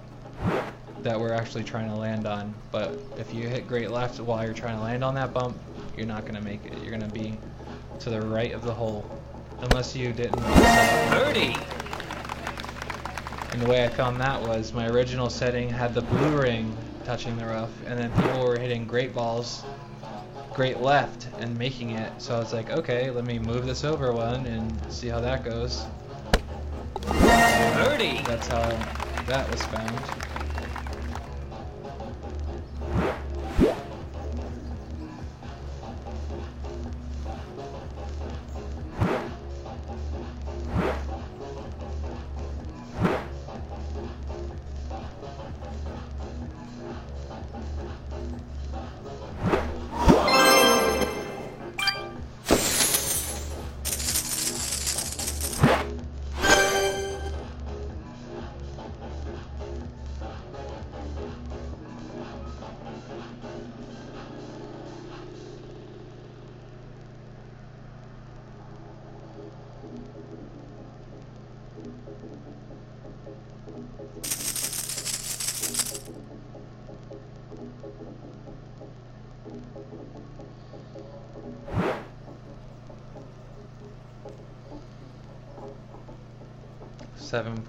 Speaker 1: that we're actually trying to land on. But if you hit great left while you're trying to land on that bump, you're not going to make it. You're going to be to the right of the hole. Unless you didn't.
Speaker 2: Birdie.
Speaker 1: And the way I found that was my original setting had the blue ring touching the rough, and then people were hitting great balls, great left, and making it. So I was like, okay, let me move this over one and see how that goes.
Speaker 2: Birdie.
Speaker 1: That's how that was found.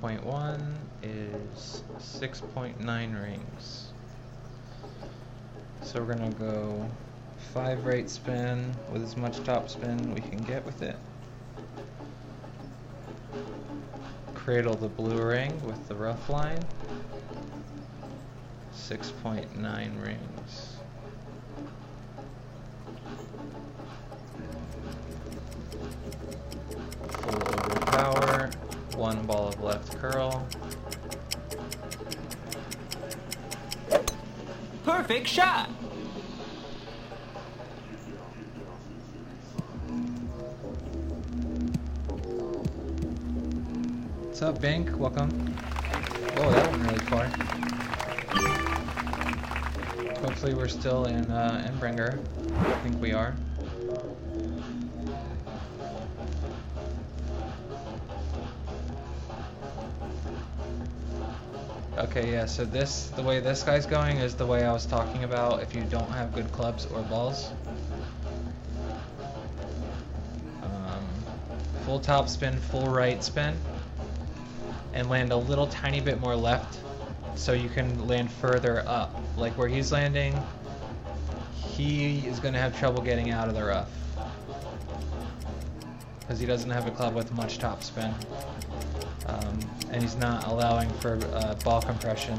Speaker 1: .1 is 6.9 rings. So we're gonna go 5 right spin with as much top spin we can get with it. Cradle the blue ring with the rough line. 6.9 rings. Full overpower. 1 ball of left curl.
Speaker 2: Perfect shot.
Speaker 1: What's up, Bink? Welcome. Oh, that went really far. Hopefully we're still in Embringer. I think we are. Okay, yeah, so the way this guy's going is the way I was talking about if you don't have good clubs or balls. Full top spin, full right spin, and land a little tiny bit more left so you can land further up. Like where he's landing, he is going to have trouble getting out of the rough because he doesn't have a club with much top spin. And he's not allowing for ball compression.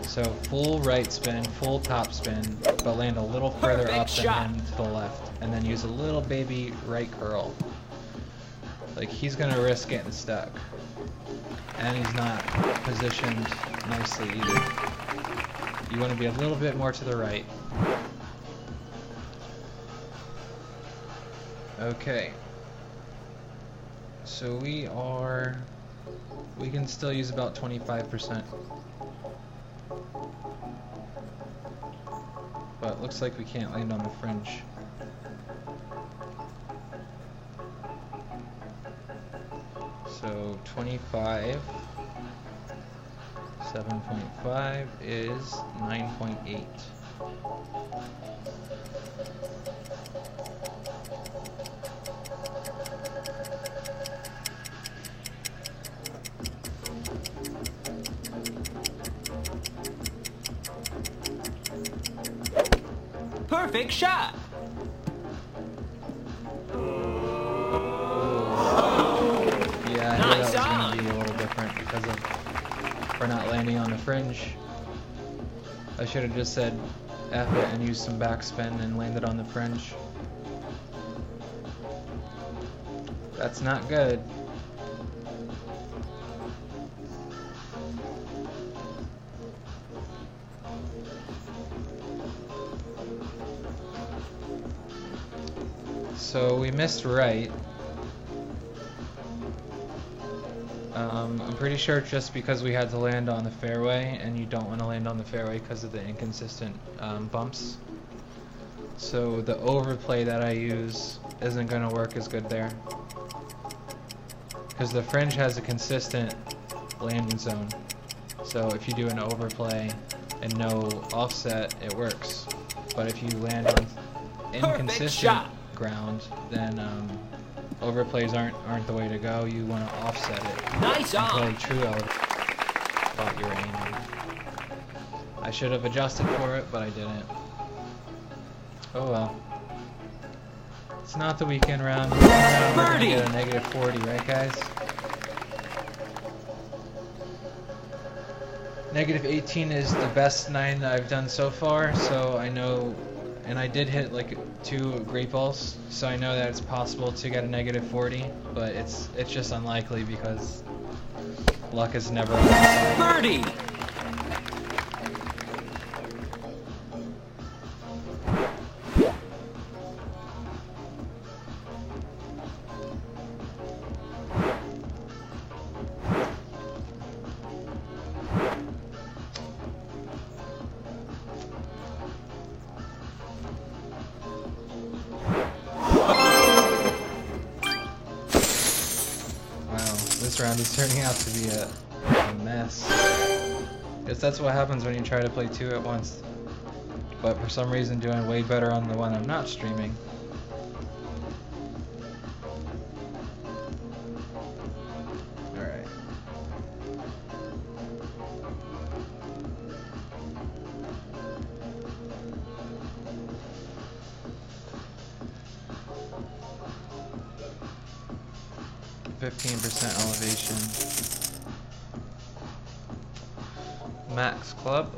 Speaker 1: So full right spin, full top spin, but land a little further up than him to the left, and then use a little baby right curl. Like he's gonna risk getting stuck, and he's not positioned nicely either. You want to be a little bit more to the right. Okay. So we can still use about 25%. But looks like we can't land on the fringe. So 25, 7.5 is 9.8.
Speaker 2: Perfect shot.
Speaker 1: for not landing on the fringe. I should have just said F it and used some backspin and landed on the fringe. That's not good. So we missed right. I'm pretty sure just because we had to land on the fairway, and you don't want to land on the fairway because of the inconsistent bumps. So the overplay that I use isn't going to work as good there. Because the fringe has a consistent landing zone. So if you do an overplay and no offset, it works. But if you land on inconsistent ground, then overplays aren't the way to go. You want to offset it.
Speaker 2: Nice
Speaker 1: and play true about your aiming. I should have adjusted for it, but I didn't. Oh well. It's not the weekend round. We're gonna get a negative 40, right guys? Negative 18 is the best 9 that I've done so far, so I know, and I did hit like 2 great balls, so I know that it's possible to get a negative 40, but it's just unlikely because luck is never on my side.
Speaker 2: Birdie!
Speaker 1: This round is turning out to be a mess. Because that's what happens when you try to play 2 at once. But for some reason doing way better on the one I'm not streaming. Alright. %, elevation. Max club.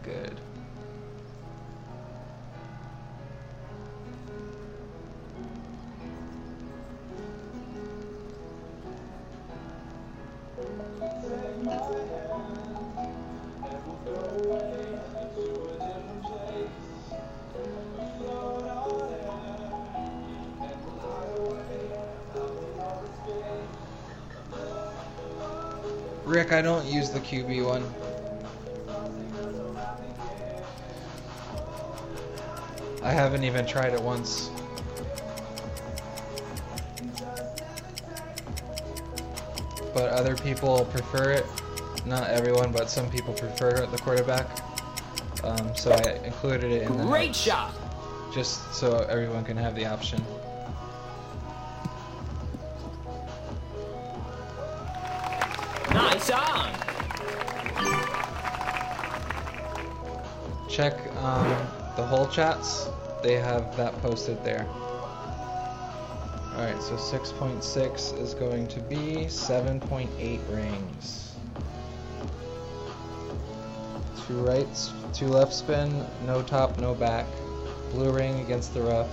Speaker 1: Good. Rick, I don't use the QB one. I haven't even tried it once. But other people prefer it. Not everyone, but some people prefer the quarterback. So I included it in the
Speaker 2: Great
Speaker 1: notes,
Speaker 2: shot!
Speaker 1: just so everyone can have the option.
Speaker 2: Nice on!
Speaker 1: Check the whole chats. They have that posted there. Alright, so 6.6 is going to be 7.8 rings. 2 rights, 2 left spin, no top, no back. Blue ring against the rough.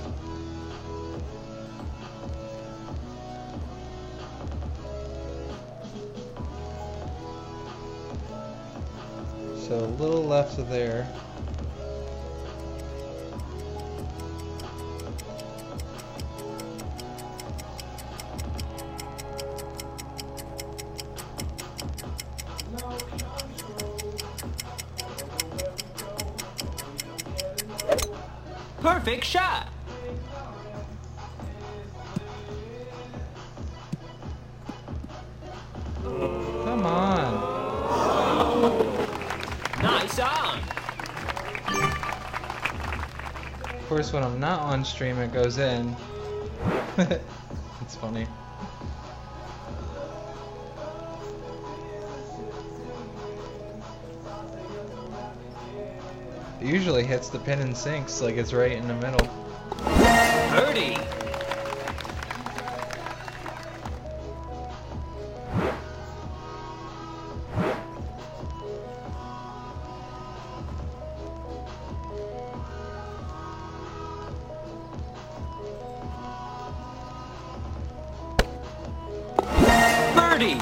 Speaker 1: So a little left of there.
Speaker 2: Perfect shot!
Speaker 1: Come on.
Speaker 2: Nice on!
Speaker 1: Of course, when I'm not on stream, it goes in. It's funny. It usually hits the pin and sinks like it's right in the middle.
Speaker 2: Birdie! birdie.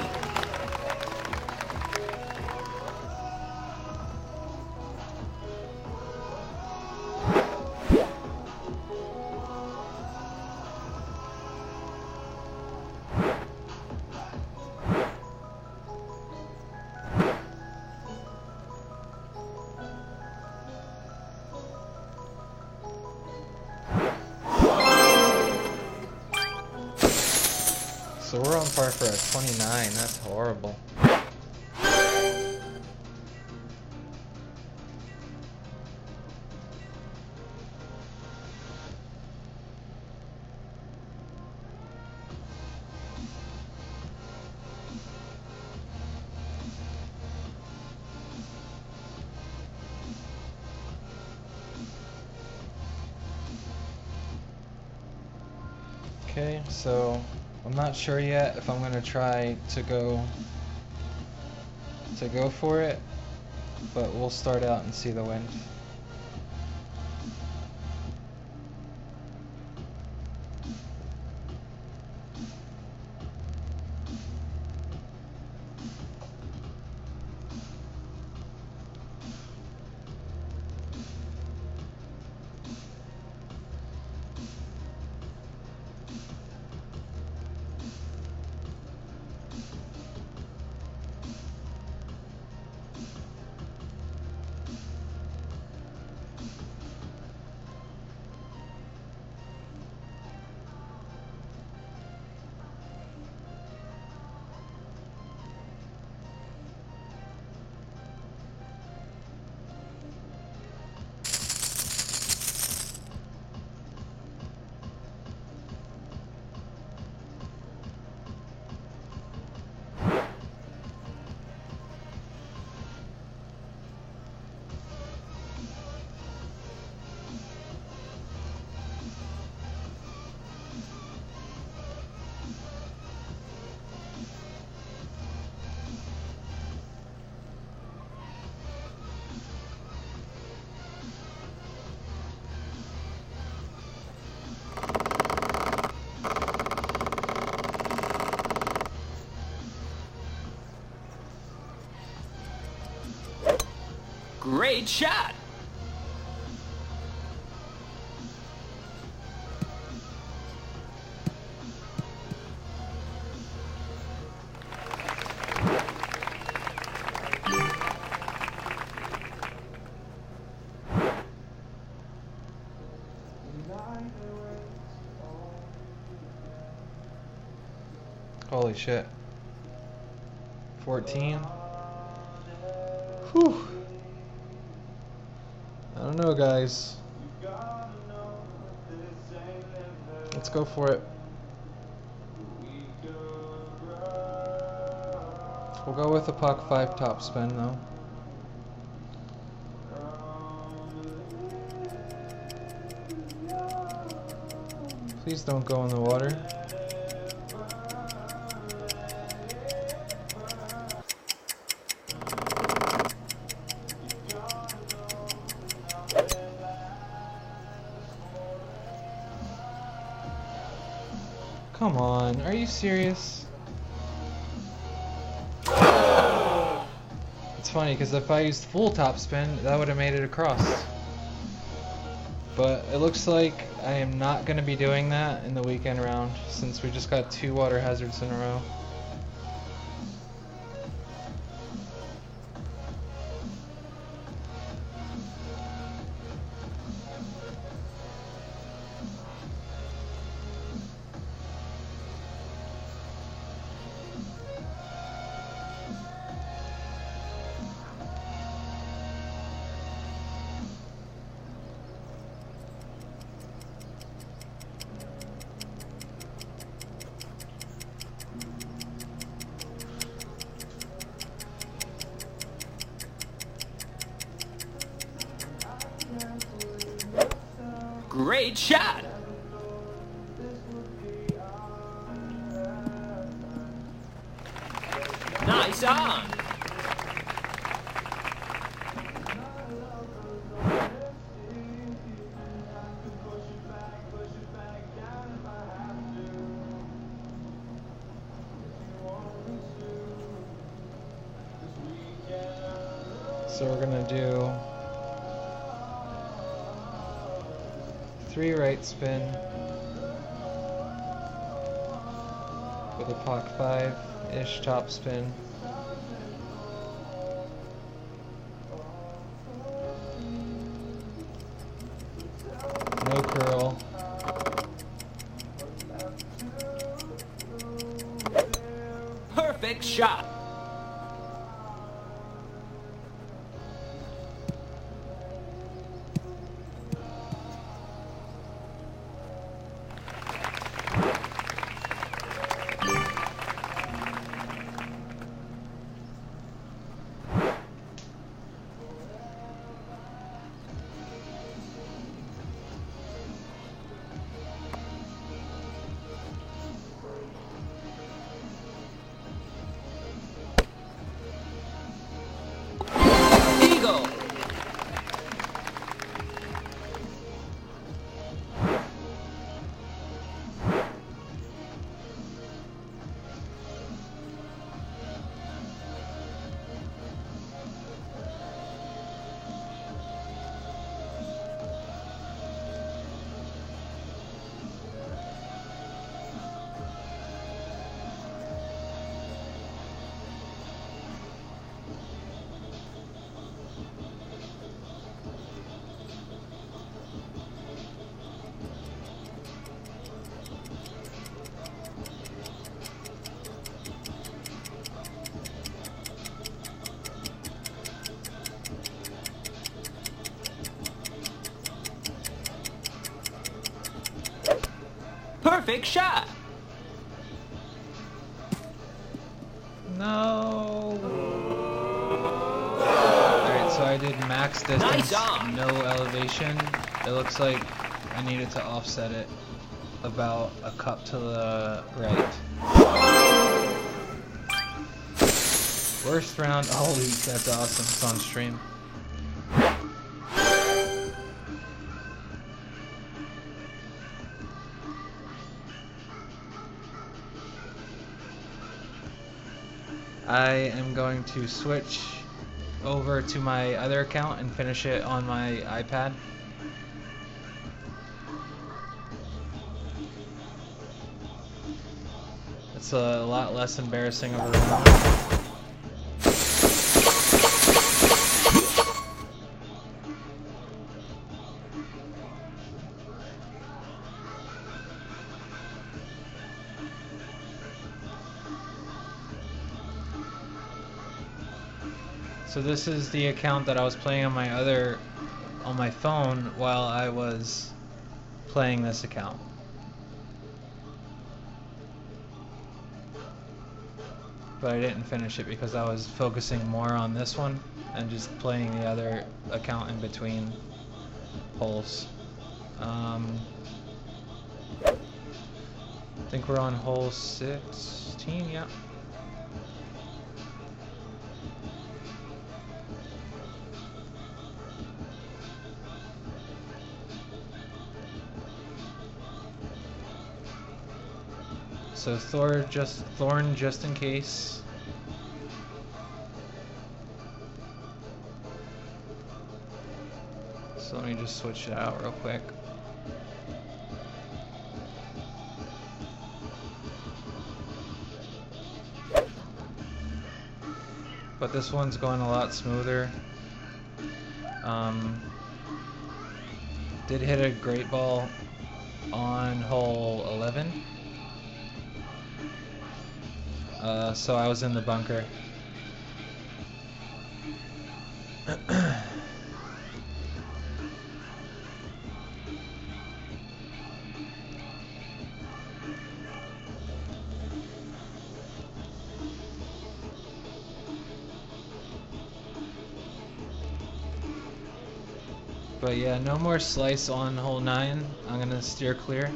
Speaker 1: So we're on par for a 29. That's horrible. Okay, so I'm not sure yet if I'm gonna try to go for it, but we'll start out and see the wind.
Speaker 2: Great shot.
Speaker 1: Holy shit. 14. Whew. I don't know, guys. Let's go for it. We'll go with the puck 5 top spin though. Please don't go in the water. Come on, are you serious? It's funny because if I used full top spin, that would have made it across. But it looks like I am not going to be doing that in the weekend round since we just got 2 water hazards in a row.
Speaker 2: Great shot. Nice on.
Speaker 1: So we're gonna do 3 right spin with a Pock 5-ish top spin. No curl.
Speaker 2: Perfect shot. Eagle. Perfect shot.
Speaker 1: No. Alright, so I did max distance,
Speaker 2: Nice on.
Speaker 1: no elevation. It looks like I needed to offset it about a cup to the right. Worst round all week, that's awesome. It's on stream. I am going to switch over to my other account and finish it on my iPad. It's a lot less embarrassing of a round. So this is the account that I was playing on my phone while I was playing this account. But I didn't finish it because I was focusing more on this one and just playing the other account in between holes. I think we're on hole 16, yeah. So Thorn just in case. So let me just switch it out real quick. But this one's going a lot smoother. Did hit a great ball on hole 11. So I was in the bunker. But yeah, no more slice on hole 9. I'm gonna steer clear.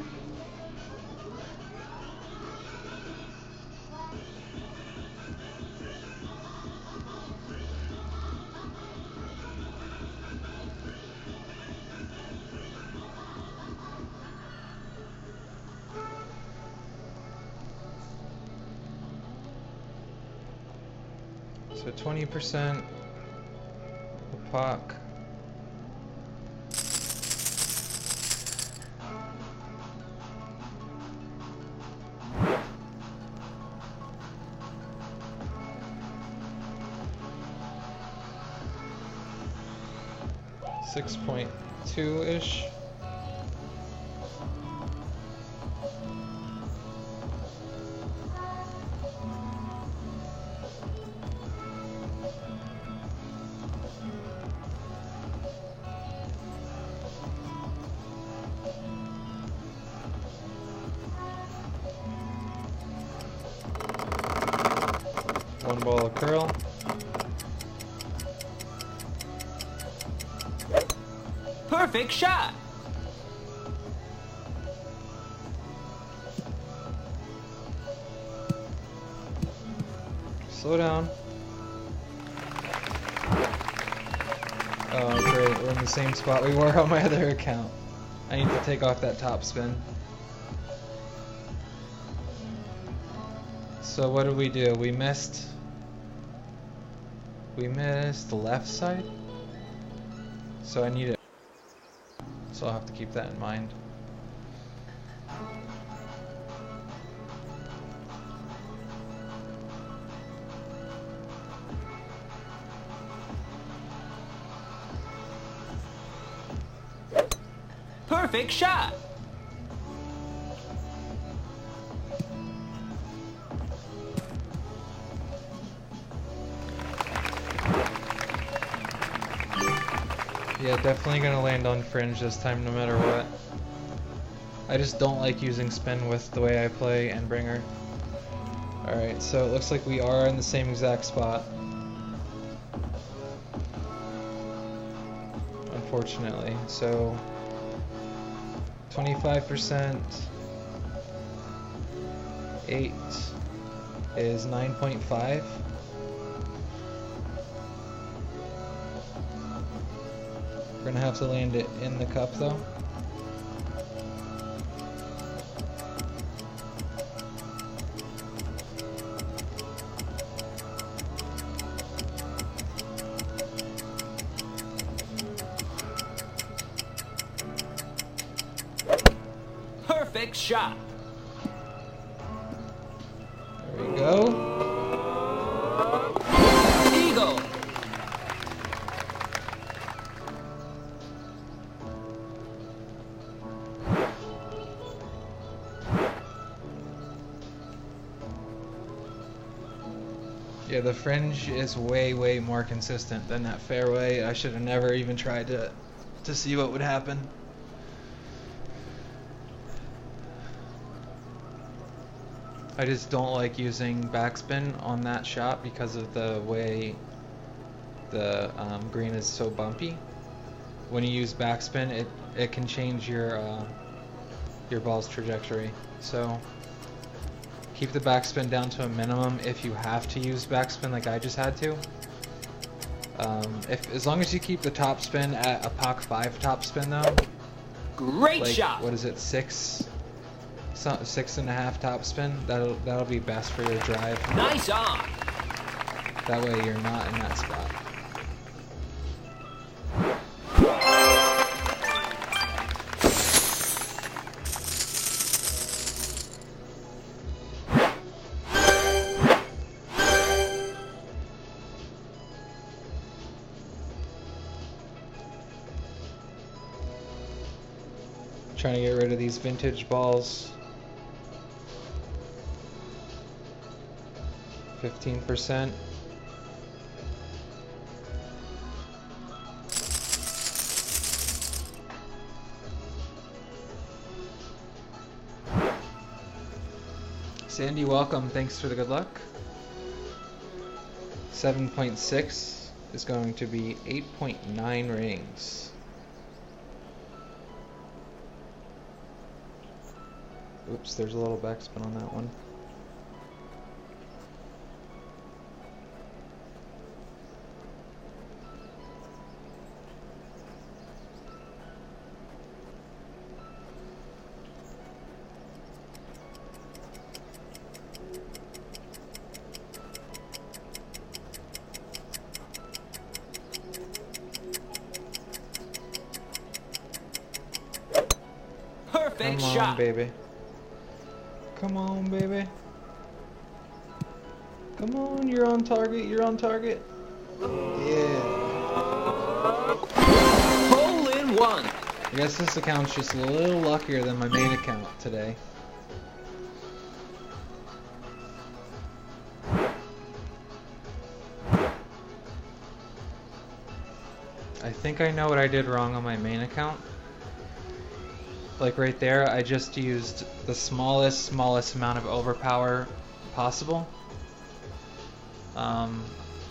Speaker 1: So 20%. puck. .2-ish. One ball of curl.
Speaker 2: Perfect shot.
Speaker 1: Slow down. Oh great, we're in the same spot we were on my other account. I need to take off that top spin. So what did we do? We missed the left side? So I need it. So I'll have to keep that in mind.
Speaker 2: Perfect shot.
Speaker 1: Yeah, definitely gonna land on fringe this time no matter what. I just don't like using spin with the way I play Endbringer. Alright, so it looks like we are in the same exact spot. Unfortunately. So 25%, 8 is 9.5. We're gonna have to land it in the cup though.
Speaker 2: Perfect shot.
Speaker 1: There we go.
Speaker 2: Eagle.
Speaker 1: Yeah, the fringe is way more consistent than that fairway. I should have never even tried to see what would happen. I just don't like using backspin on that shot because of the way the green is so bumpy. When you use backspin, it can change your ball's trajectory. So keep the backspin down to a minimum if you have to use backspin like I just had to. As long as you keep the top spin at a POC 5 top spin though.
Speaker 2: Great
Speaker 1: like,
Speaker 2: shot.
Speaker 1: What is it, 6.5 top spin? That'll be best for your drive.
Speaker 2: Nice on.
Speaker 1: That way you're not in that spot. Trying to get rid of these vintage balls. 15%. Sandy, welcome. Thanks for the good luck. 7.6 is going to be 8.9 rings. Oops, there's a little backspin on that one.
Speaker 2: Perfect
Speaker 1: Come on,
Speaker 2: shot.
Speaker 1: baby. Come on, baby. Come on, you're on target, you're on target. Yeah.
Speaker 2: Hole in one.
Speaker 1: I guess this account's just a little luckier than my main account today. I think I know what I did wrong on my main account. Like right there, I just used the smallest amount of overpower possible.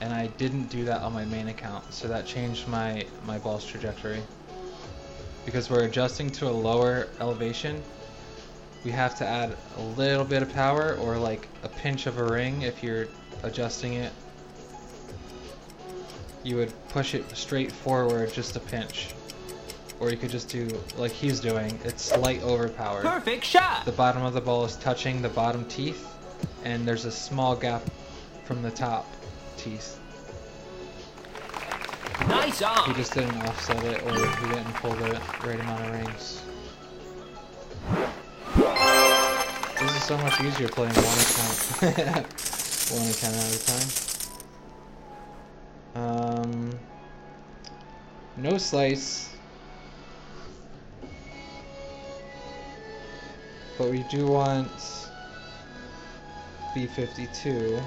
Speaker 1: And I didn't do that on my main account, so that changed my ball's trajectory. Because we're adjusting to a lower elevation, we have to add a little bit of power, or like a pinch of a ring if you're adjusting it. You would push it straight forward just a pinch. Or you could just do like he's doing, it's light overpower.
Speaker 2: Perfect shot.
Speaker 1: The bottom of the ball is touching the bottom teeth, and there's a small gap from the top teeth.
Speaker 2: Nice
Speaker 1: He
Speaker 2: on.
Speaker 1: just didn't offset it, or he didn't pull the right amount of rings. This is so much easier playing one account. One account at a time. No slice. But we do want B52.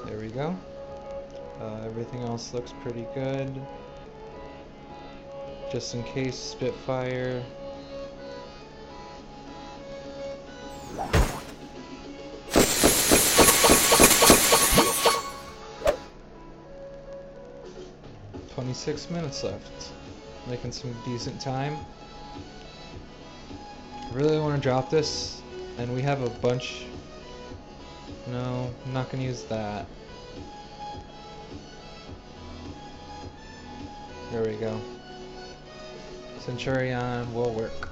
Speaker 1: There we go. Everything else looks pretty good. Just in case, Spitfire. "26 minutes left." Making some decent time. I really want to drop this, and we have a bunch. No, I'm not going to use that. There we go. Centurion will work.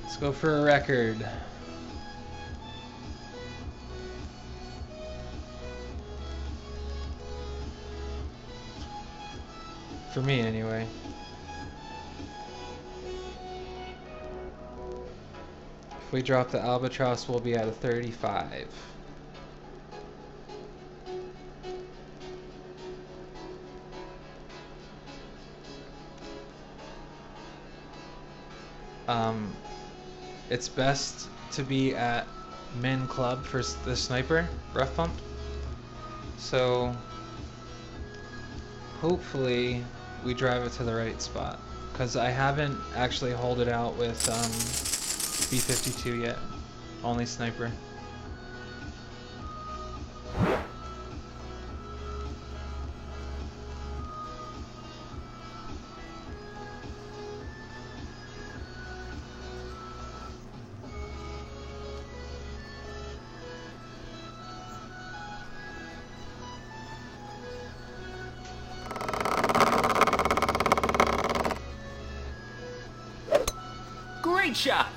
Speaker 1: Let's go for a record. For me, anyway. If we drop the albatross, we'll be at a 35. It's best to be at min club for the sniper rough pump. So hopefully we drive it to the right spot, because I haven't actually holed it out with B52 yet, only sniper.
Speaker 2: Great shot.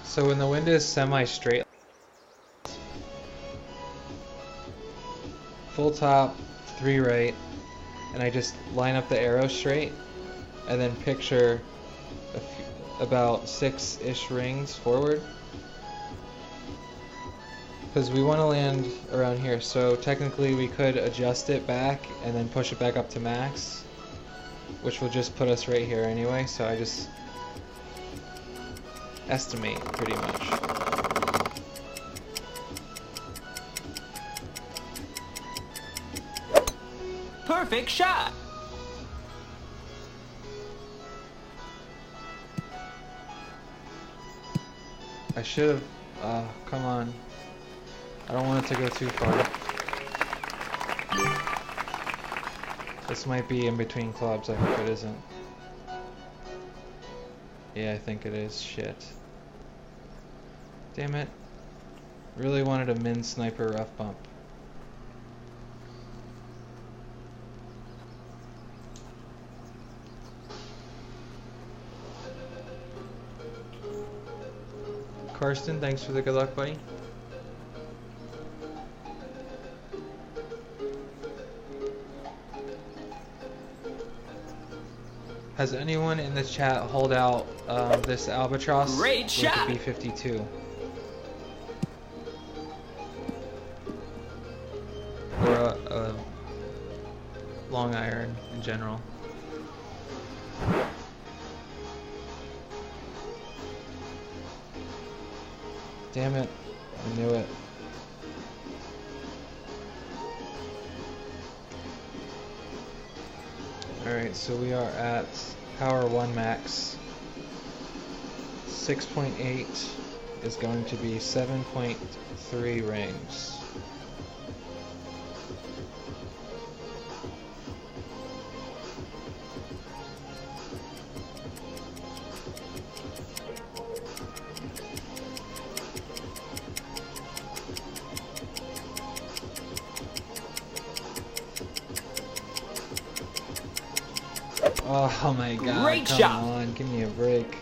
Speaker 1: So when the wind is semi-straight, full top, 3 right, and I just line up the arrow straight, and then picture about 6-ish rings forward. Because we want to land around here, so technically we could adjust it back and then push it back up to max, which will just put us right here anyway, so I just estimate pretty much.
Speaker 2: Perfect shot.
Speaker 1: I should have, come on. I don't want it to go too far. This might be in between clubs, I hope it isn't. Yeah, I think it is. Shit. Damn it. Really wanted a min sniper rough bump. Karsten, thanks for the good luck, buddy. Has anyone in the chat hold out this albatross
Speaker 2: Great
Speaker 1: with
Speaker 2: shot.
Speaker 1: the B-52? Or a long iron in general? Damn it, I knew it. Alright, so we are at power 1 max. 6.8 is going to be 7.3 rings. Oh my god,
Speaker 2: Great
Speaker 1: come
Speaker 2: shot.
Speaker 1: on, give me a break.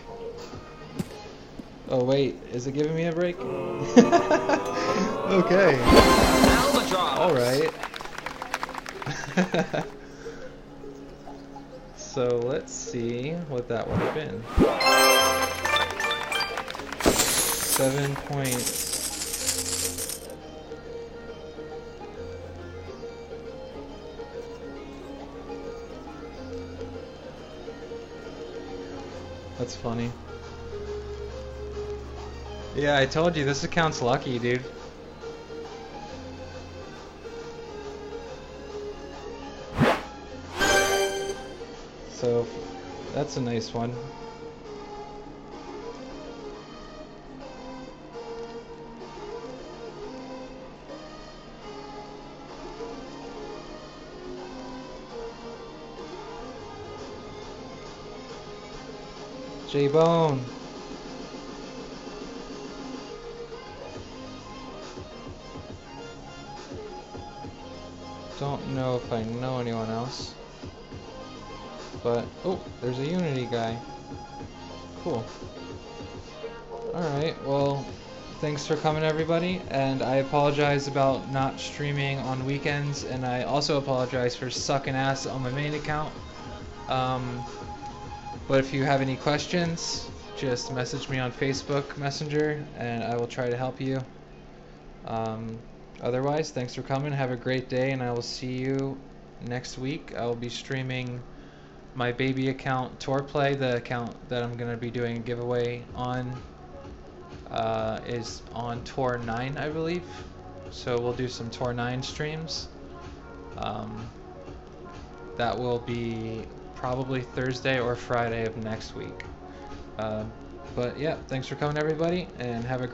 Speaker 1: Oh wait, is it giving me a break? Okay.
Speaker 2: Albatross.
Speaker 1: Alright. So let's see what that would have been. 7 points. That's funny. Yeah, I told you this account's lucky, dude. So that's a nice one. J-Bone. Don't know if I know anyone else. But, oh, there's a Unity guy. Cool. Alright, well, thanks for coming everybody, and I apologize about not streaming on weekends, and I also apologize for sucking ass on my main account. But if you have any questions, just message me on Facebook Messenger, and I will try to help you. Otherwise, thanks for coming, have a great day, and I will see you next week. I will be streaming my baby account, Torplay, the account that I'm going to be doing a giveaway on, is on Tor 9, I believe. So we'll do some Tor 9 streams. That will be probably Thursday or Friday of next week. But yeah, thanks for coming everybody, and have a